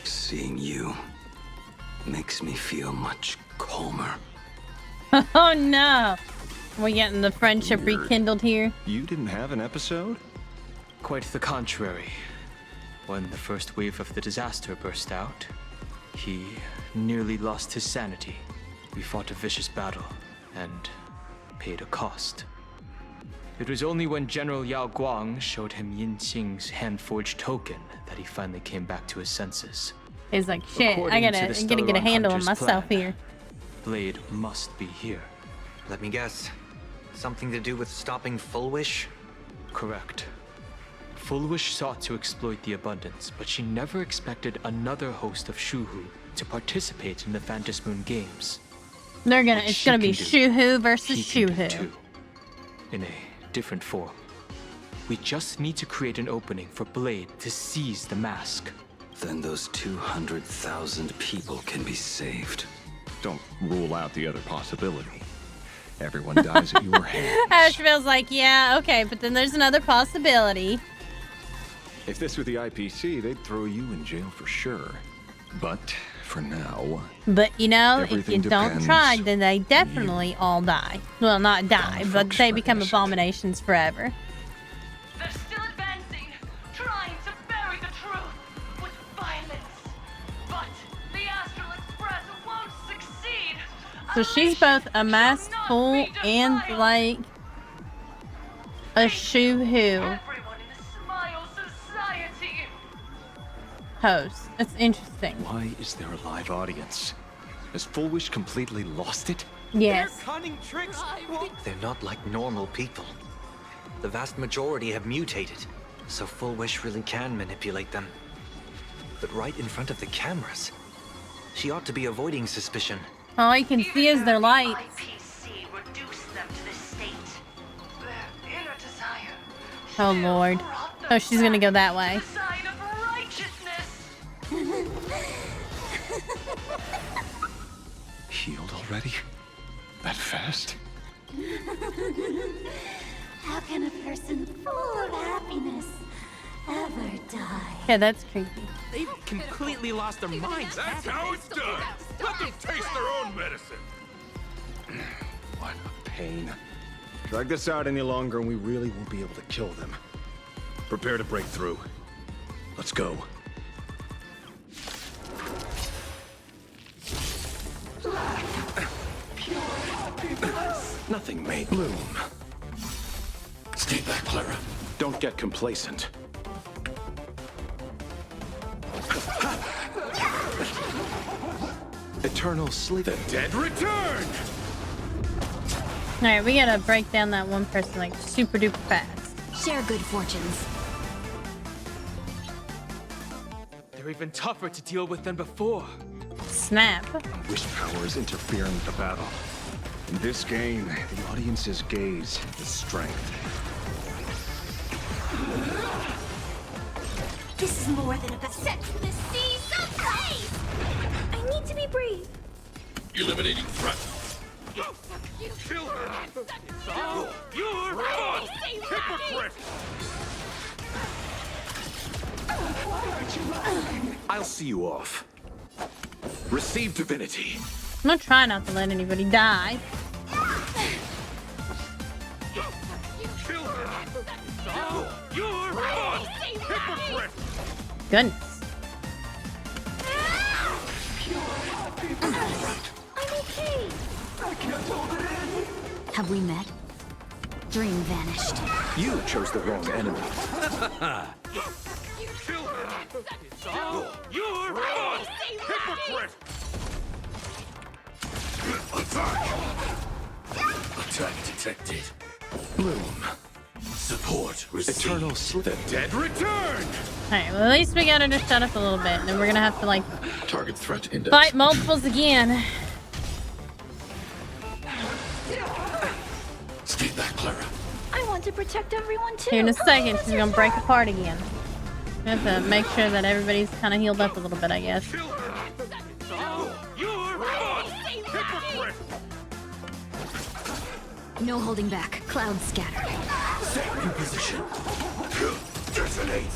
Seeing you makes me feel much calmer. Oh no! We're getting the friendship rekindled here. You didn't have an episode? Quite the contrary. When the first wave of the disaster burst out, he nearly lost his sanity. We fought a vicious battle and paid a cost. It was only when General Yao Guang showed him Yin Qing's hand-forged token that he finally came back to his senses. He's like, shit, I gotta get a handle on myself here. Blade must be here. Let me guess. Something to do with stopping Full Wish? Correct. Full Wish sought to exploit the abundance, but she never expected another host of Shuhu to participate in the Phantom Moon Games. It's gonna be Shuhu versus Shuhu. In a different form. We just need to create an opening for Blade to seize the mask. Then those 200,000 people can be saved. Don't rule out the other possibility. Everyone dies at your hands. Ash feels like, yeah, okay, but then there's another possibility. If this were the IPC, they'd throw you in jail for sure. But for now... But, you know, if you everything don't depends try, then they definitely all die. Well, not die, but they become abominations forever. They're still advancing, trying to bury the truth with violence. But the Astral Express won't succeed. So she's both a masked fool and, like, a Shuhu host. It's interesting. Why is there a live audience? Has Full Wish completely lost it? Yes. Cunning tricks? They're not like normal people. The vast majority have mutated, so Full Wish really can manipulate them. But right in front of the cameras, she ought to be avoiding suspicion. All you can see is their lights. IPC reduced them to this state. Their inner desire. Oh lord. Oh, she's gonna go that way. Sign of righteousness. Healed already? That fast? How can a person full of happiness ever die? Yeah, that's creepy. They've completely lost their minds. That's how it's done. Let them taste their own medicine. What a pain. Drag this out any longer and we really won't be able to kill them. Prepare to break through. Let's go. Nothing may bloom. Stay back, Clara. Don't get complacent. Eternal sleep. The dead return! Alright, we gotta break down that one person like super duper fast. Share good fortunes. They're even tougher to deal with than before. Snap. Wish power is interfering with the battle. In this game, the audience's gaze is strength. This is more than a set to the sea someplace! I need to be brave. Eliminating threat. Kill her! You're gone! Hypocrite! I'll see you off. Receive divinity. I'm not trying not to let anybody die. Kill her! You're gone! Hypocrite! Goodness. I'm okay. Have we met? Dream vanished. You chose the wrong enemy. Kill her! You're gone! Hypocrite! Attack detected. Bloom. Support. Eternal sleep. The dead return. Alright, well, at least we got her to shut up a little bit. And then we're gonna have to, like, Target threat index. fight multiples again. Stay back, Clara. I want to protect everyone too. Here in a second, she's gonna break apart again. We have to make sure that everybody's kind of healed up a little bit, I guess. No holding back. Clouds scattered. Stay in position. Detonate.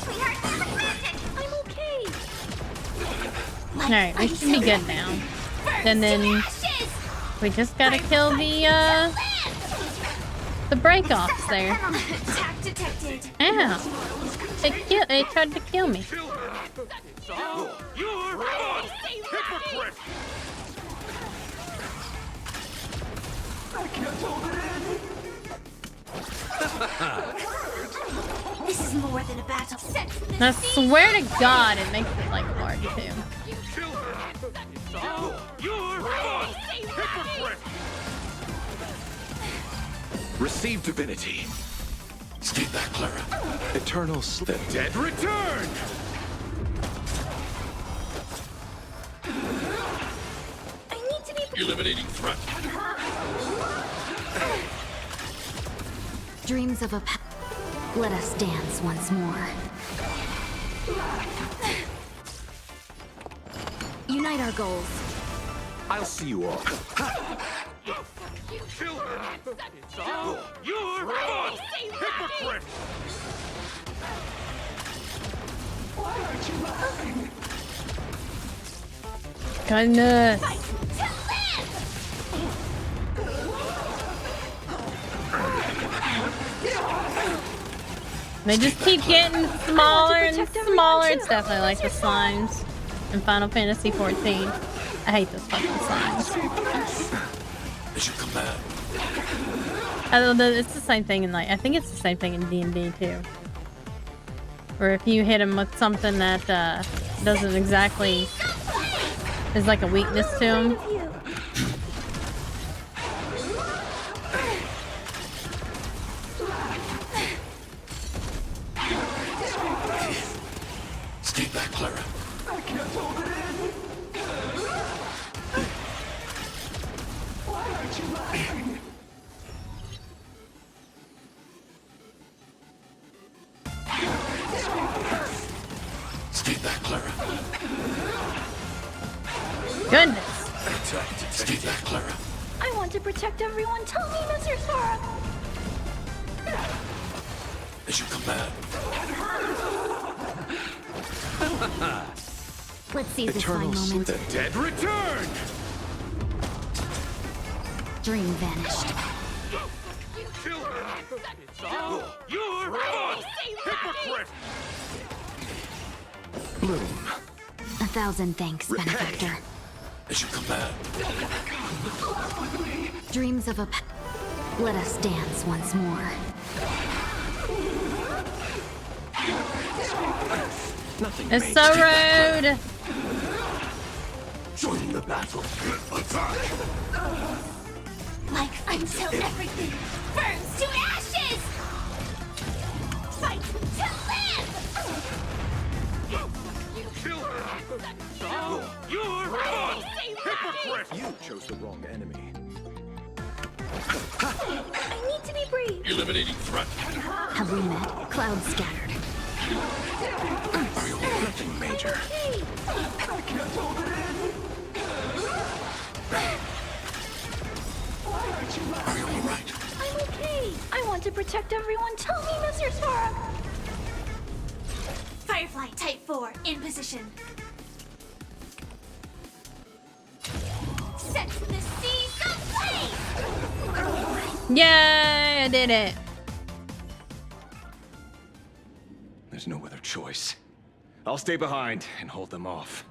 I'm okay. Alright, we should be good now. And then we just gotta kill the break-offs there. Attack detected. Ow. It tried to kill me. This is more than a battle. I swear to God, it makes it like hard too. Receive divinity. Stay back, Clara. Eternal sleep. The dead return. I need to be Eliminating threat. Dreams of a let us dance once more. Unite our goals. I'll see you all. You're a hypocrite! Goodness. They just keep getting smaller and smaller. It's definitely like the slimes in Final Fantasy 14. I hate those fucking slimes. As you command. I don't know, it's the same thing in like, I think it's the same thing in D&D too. Where if you hit them with something that doesn't exactly, is like a weakness to them. Stay back, Clara. I can't hold it in! Why aren't you laughing? Stay back, Clara. Goodness. Stay back, Clara. I want to protect everyone. Tell me, Mr. Sora. As you command. Let's seize this fine Eternal moment. The dead return. Dream vanished. You're a hypocrite! Bloom. 1,000 thanks, benefactor. As you command. Dreams of a let us dance once more. Nothing. It's so rude. Join the battle. Attack. Like until everything burns to ashes! Fight to live! You're a hypocrite! You chose the wrong enemy. I need to be brave. Eliminating threat. Have we met? Clouds scattered. Are you nothing major? Okay. I can't hold it in! Why aren't you laughing? Are you all right? I'm okay. I want to protect everyone. Tell me, Mr. Sora. Firefly Type 4 in position. Set the seas ablaze! Yay, I did it. There's no other choice. I'll stay behind and hold them off.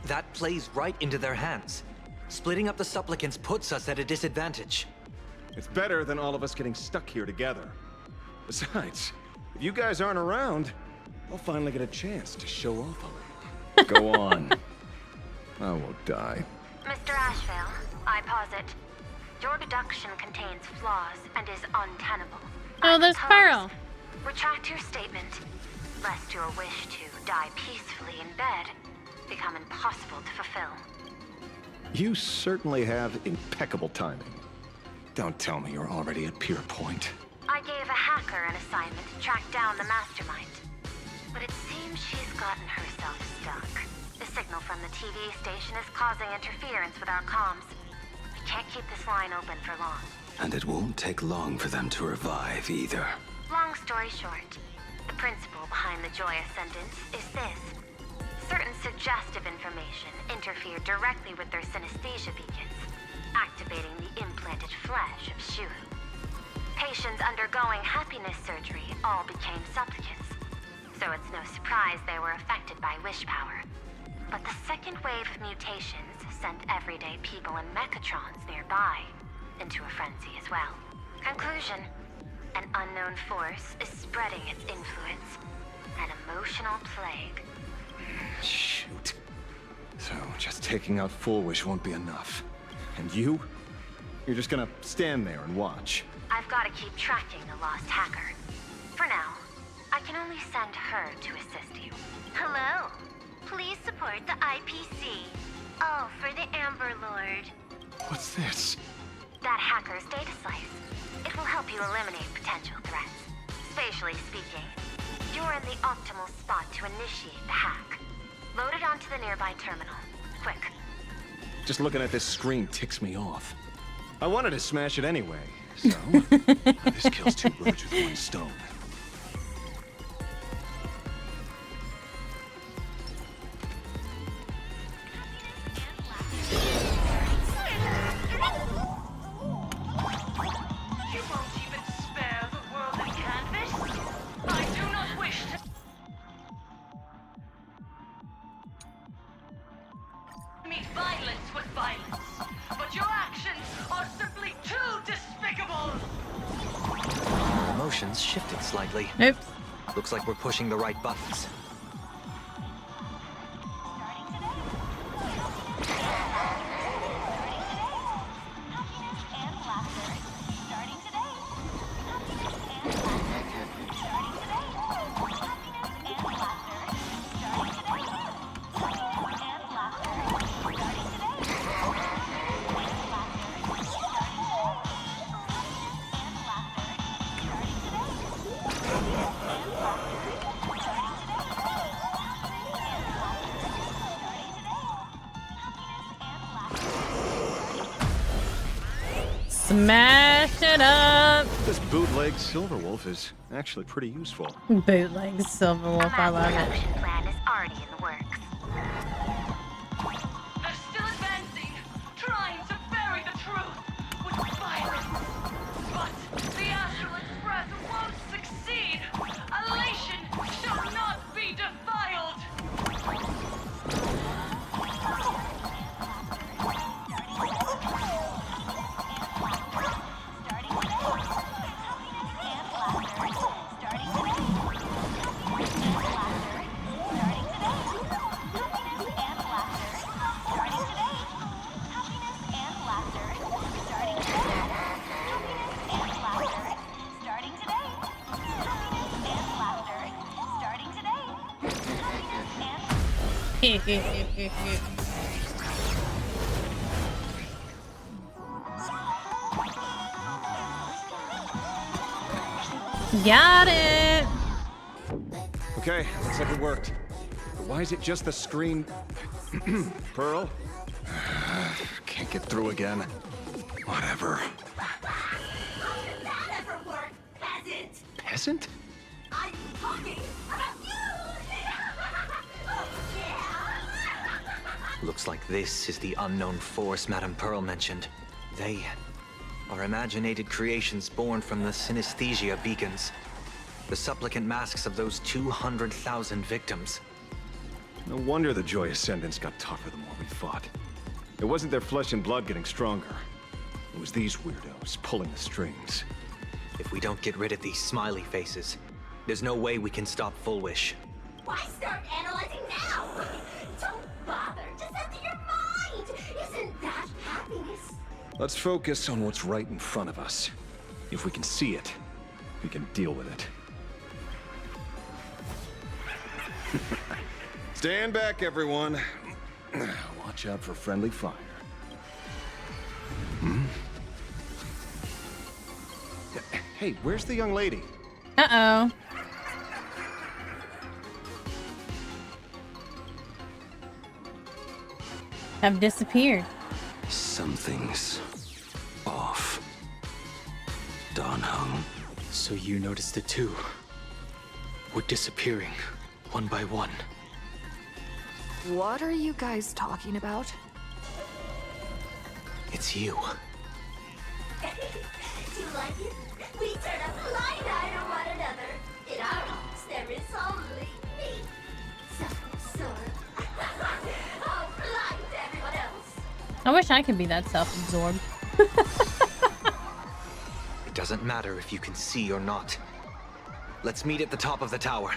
That plays right into their hands. Splitting up the supplicants puts us at a disadvantage. It's better than all of us getting stuck here together. Besides, if you guys aren't around, I'll finally get a chance to show off a little. Go on. I won't die. Mr. Ashvale, I posit. Your deduction contains flaws and is untenable. Oh, there's Pearl. Retract your statement, lest your wish to die peacefully in bed become impossible to fulfill. You certainly have impeccable timing. Don't tell me you're already at Pier Point. I gave a hacker an assignment to track down the mastermind, but it seems she's gotten herself stuck. The signal from the TV station is causing interference with our comms. We can't keep this line open for long. And it won't take long for them to revive either. Long story short, the principle behind the Joy Ascendants is this. Certain suggestive information interfered directly with their synesthesia beacons, activating the implanted flesh of Shuhu. Patients undergoing happiness surgery all became supplicants, so it's no surprise they were affected by wish power. But the second wave of mutations sent everyday people and mechatrons nearby into a frenzy as well. Conclusion: an unknown force is spreading its influence. An emotional plague. Shoot. So, just taking out Full Wish won't be enough. And you? You're just gonna stand there and watch. I've got to keep tracking the lost hacker. For now, I can only send her to assist you. Hello. Please support the IPC. All for the Amber Lord. What's this? That hacker's data slice. It will help you eliminate potential threats. Spatially speaking, you're in the optimal spot to initiate the hack. Load it onto the nearby terminal. Quick. Just looking at this screen ticks me off. I wanted to smash it anyway, so... this kills two birds with one stone. You won't even spare the world and canvas? I do not wish to... meet violence with violence, but your actions are simply too despicable! Our emotions shifted slightly. Nope. Looks like we're pushing the right buttons. Smash it up! This bootleg Silverwolf is actually pretty useful. Bootleg Silverwolf, I love it. Plan is already in the works. They're still advancing, trying to bury the truth with violence. But the Astral Express won't succeed. Elation shall not be defiled. Got it! Okay, looks like it worked. But why is it just the screen... Pearl? Can't get through again. Whatever. How did that ever work, peasant? Peasant? I'm talking about you! Oh, yeah! Looks like this is the unknown force Madame Pearl mentioned. They are imaginated creations born from the synesthesia beacons. The supplicant masks of those 200,000 victims. No wonder the Joy Ascendants got tougher the more we fought. It wasn't their flesh and blood getting stronger. It was these weirdos pulling the strings. If we don't get rid of these smiley faces, there's no way we can stop Full Wish. Why start analyzing now? Don't bother. Just enter your mind. Isn't that happiness? Let's focus on what's right in front of us. If we can see it, we can deal with it. Stand back, everyone. Watch out for friendly fire. Hmm? Hey, where's the young lady? Uh-oh. Have disappeared. Something's off. Dawn hung. So you noticed it too. We're disappearing, one by one. What are you guys talking about? It's you. Do you like it? We turn up blind-eyed on one another. In our homes, there is only me. Self-absorbed. Oh, blind to everyone else. I wish I could be that self-absorbed. It doesn't matter if you can see or not. Let's meet at the top of the tower.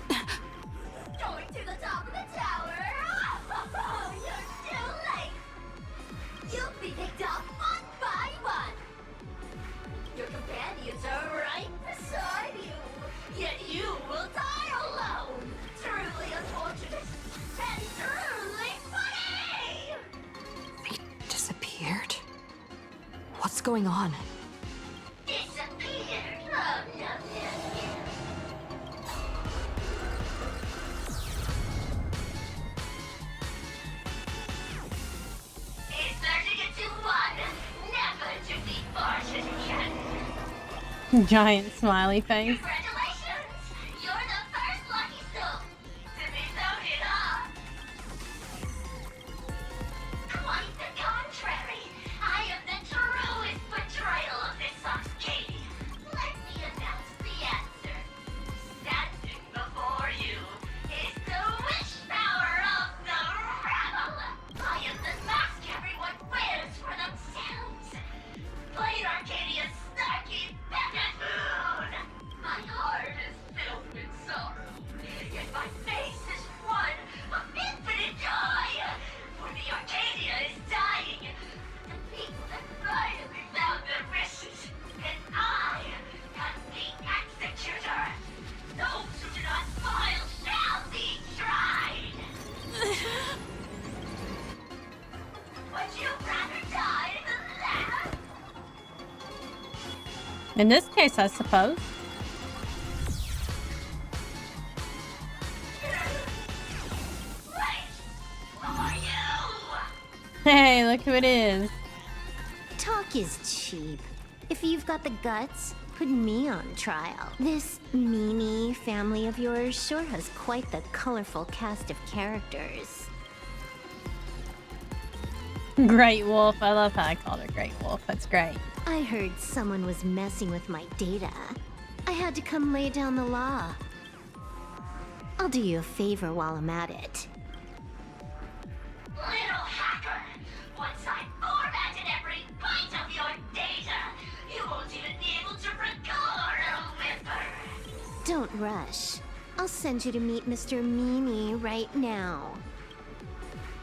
Going to the top of the tower. Oh, you're too late. You'll be picked off one by one. Your companions are right beside you. Yet you will die alone. Truly unfortunate. And truly funny. They disappeared? What's going on? Disappeared. Oh, no. It's 30 to 1. Never to be fortune again. Giant smiley face. Congratulations! You're the first lucky soul to be voted off. Quite the contrary. I am the truest portrayal of this Arcadia. Let me announce the answer. Standing before you is the wish power of the rebel. I am the mask everyone wears for themselves. Plain Arcadia's snarky buffoon. My heart is filled with sorrow, yet my face is one of infinite joy. For the Arcadia is dying. The people that finally found their wishes, and I am the executor. Those who do not smile shall be tried. Would you rather die than laugh? In this case, I suppose. Hey, look who it is. Talk is cheap. If you've got the guts, put me on trial. This Mimi family of yours sure has quite the colorful cast of characters. Great Wolf. I love how I called her Great Wolf. That's great. I heard someone was messing with my data. I had to come lay down the law. I'll do you a favor while I'm at it. Little hacker! Once I formatted every byte of your data, you won't even be able to record a whimper! Don't rush. I'll send you to meet Mr. Mimi right now.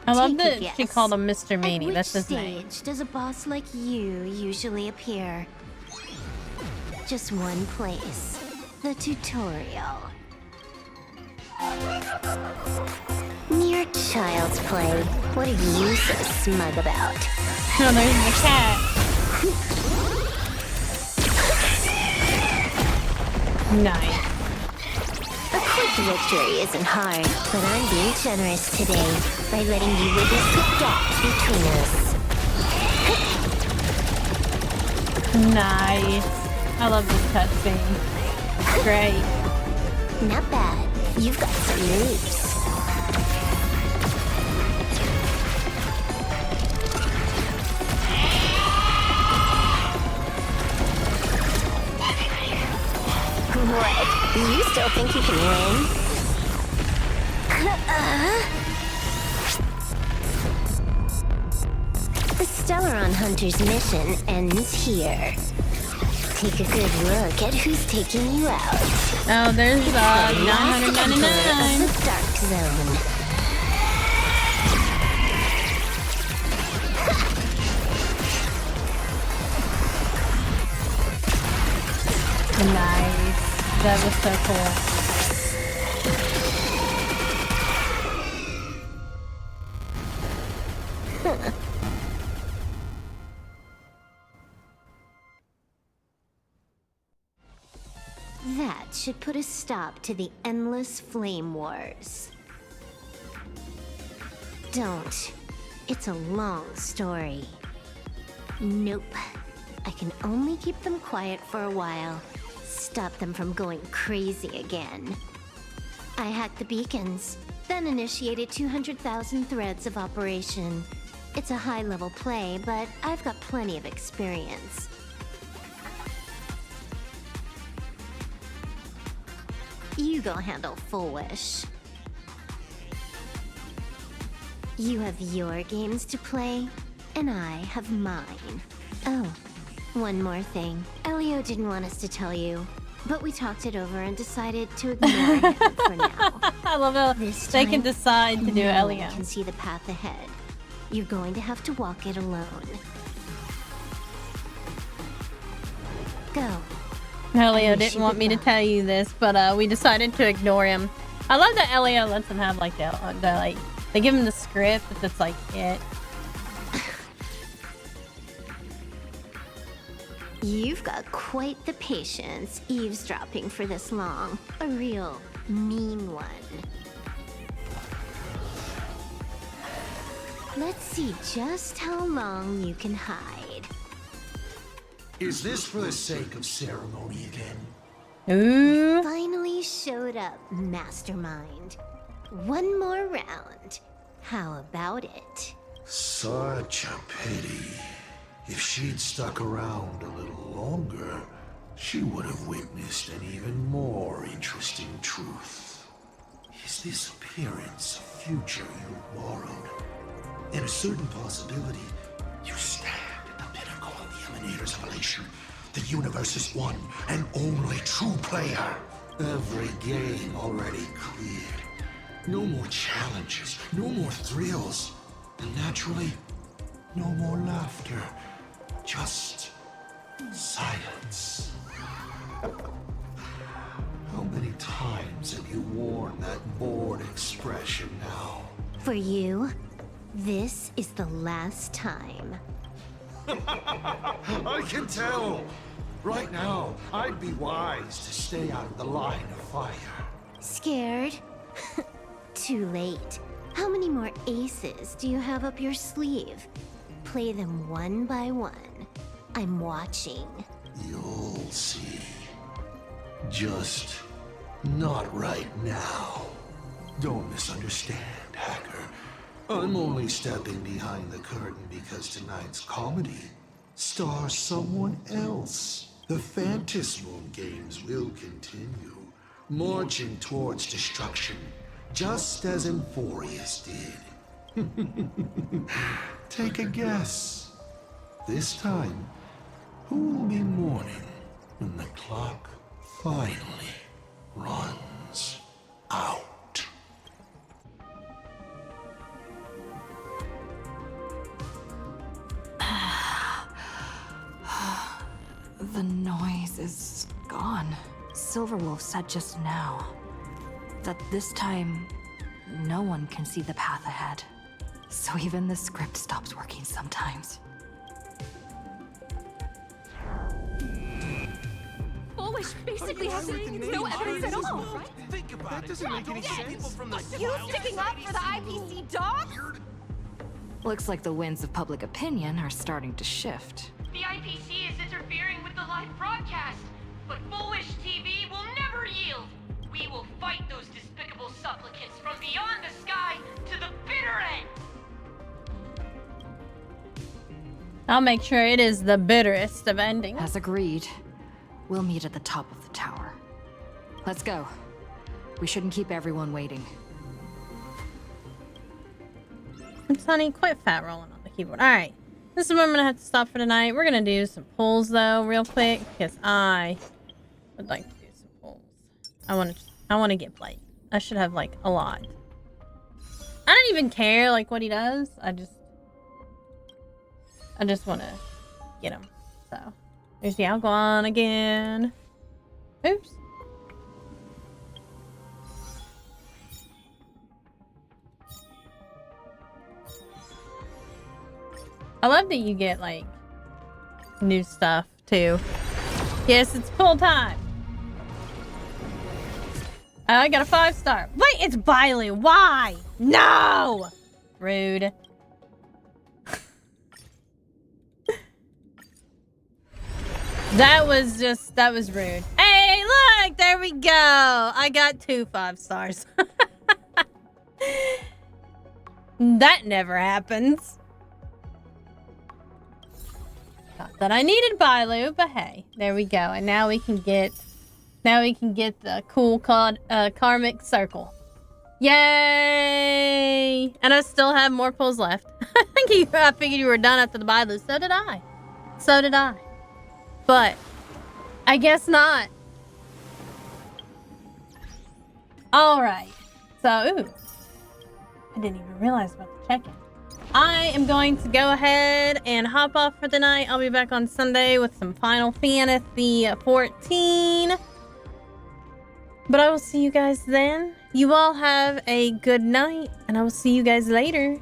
I love Take a that she guess. called him Mr. Meanie. That's his At name. which stage does a boss like you usually appear? Just one place. The tutorial. Mere child's play. What are you so smug about? Oh, there's the cat. Nice. A quick victory isn't hard, but I'm being generous today by letting you witness the gap between us. Nice. I love this cutscene. Great. Not bad. You've got some moves. What? You still think you can win? The Stellaron Hunter's mission ends here. Take a good look at who's taking you out. Oh, there's Last 999. Emperor of the Dark Zone. Nice. That was so cool. That should put a stop to the endless flame wars. Don't. It's a long story. Nope. I can only keep them quiet for a while. Stop them from going crazy again. I hacked the beacons, then initiated 200,000 threads of operation. It's a high-level play, but I've got plenty of experience. You go handle Full Wish. You have your games to play, and I have mine. Oh, one more thing. Elio didn't want us to tell you, but we talked it over and decided to ignore him for now. I love how they can decide to do Elio. No one can see the path ahead. You're going to have to walk it alone. Go. Elio didn't want me to tell you this, but we decided to ignore him. I love that Elio lets him have like they give him the script that's like it. You've got quite the patience eavesdropping for this long. A real mean one. Let's see just how long you can hide. Is this for the sake of ceremony again? Ooh. Finally showed up, mastermind. One more round. How about it? Such a pity. If she'd stuck around a little longer, she would have witnessed an even more interesting truth. Is this appearance a future you borrowed? In a certain possibility, you stand at the pinnacle of the Emanator's evolution, the universe's one and only true player. Every game already cleared. No more challenges, no more thrills, and naturally, no more laughter. Just silence. How many times have you worn that bored expression now? For you, this is the last time. I can tell. Right now, I'd be wise to stay out of the line of fire. Scared? Too late. How many more aces do you have up your sleeve? Play them one by one. I'm watching. You'll see. Just not right now. Don't misunderstand, Hacker. I'm only stepping behind the curtain because tonight's comedy stars someone else. The Phantasmal games will continue, marching towards destruction, just as Emphorius did. Take a guess. This time, who will be mourning when the clock finally runs out? The noise is gone. Silverwolf said just now that this time, no one can see the path ahead. So even the script stops working sometimes. Full Wish basically has no evidence at all, right? Think about it. That doesn't make any sense. You sticking up for the IPC dog? Looks like the winds of public opinion are starting to shift. The IPC is interfering with the live broadcast, but Full Wish TV will never yield. We will fight those despicable supplicants from beyond the sky to the bitter end. I'll make sure it is the bitterest of endings. As agreed, we'll meet at the top of the tower. Let's go. We shouldn't keep everyone waiting. Sonny, quit fat rolling on the keyboard. All right, this is where I'm gonna have to stop for tonight. We're gonna do some pulls though, real quick, because I would like to do some pulls. I want to get played. I should have like a lot. I don't even care like what he does. I just want to get him. So there's the Algon again. Oops. I love that you get, like, new stuff, too. Yes, it's full time. Oh, I got a 5-star. Wait, it's Bailu. Why? No! Rude. That was rude. Hey, look! There we go! I got 2 5-stars. That never happens. Not that I needed Bailu, but hey, there we go. And now we can get the cool karmic circle. Yay! And I still have more pulls left. I figured you were done after the Bailu. So did I. So did I. But I guess not. All right. So, ooh. I didn't even realize about the check-in. I am going to go ahead and hop off for the night. I'll be back on Sunday with some Final Fantasy 14. But I will see you guys then. You all have a good night, and I will see you guys later.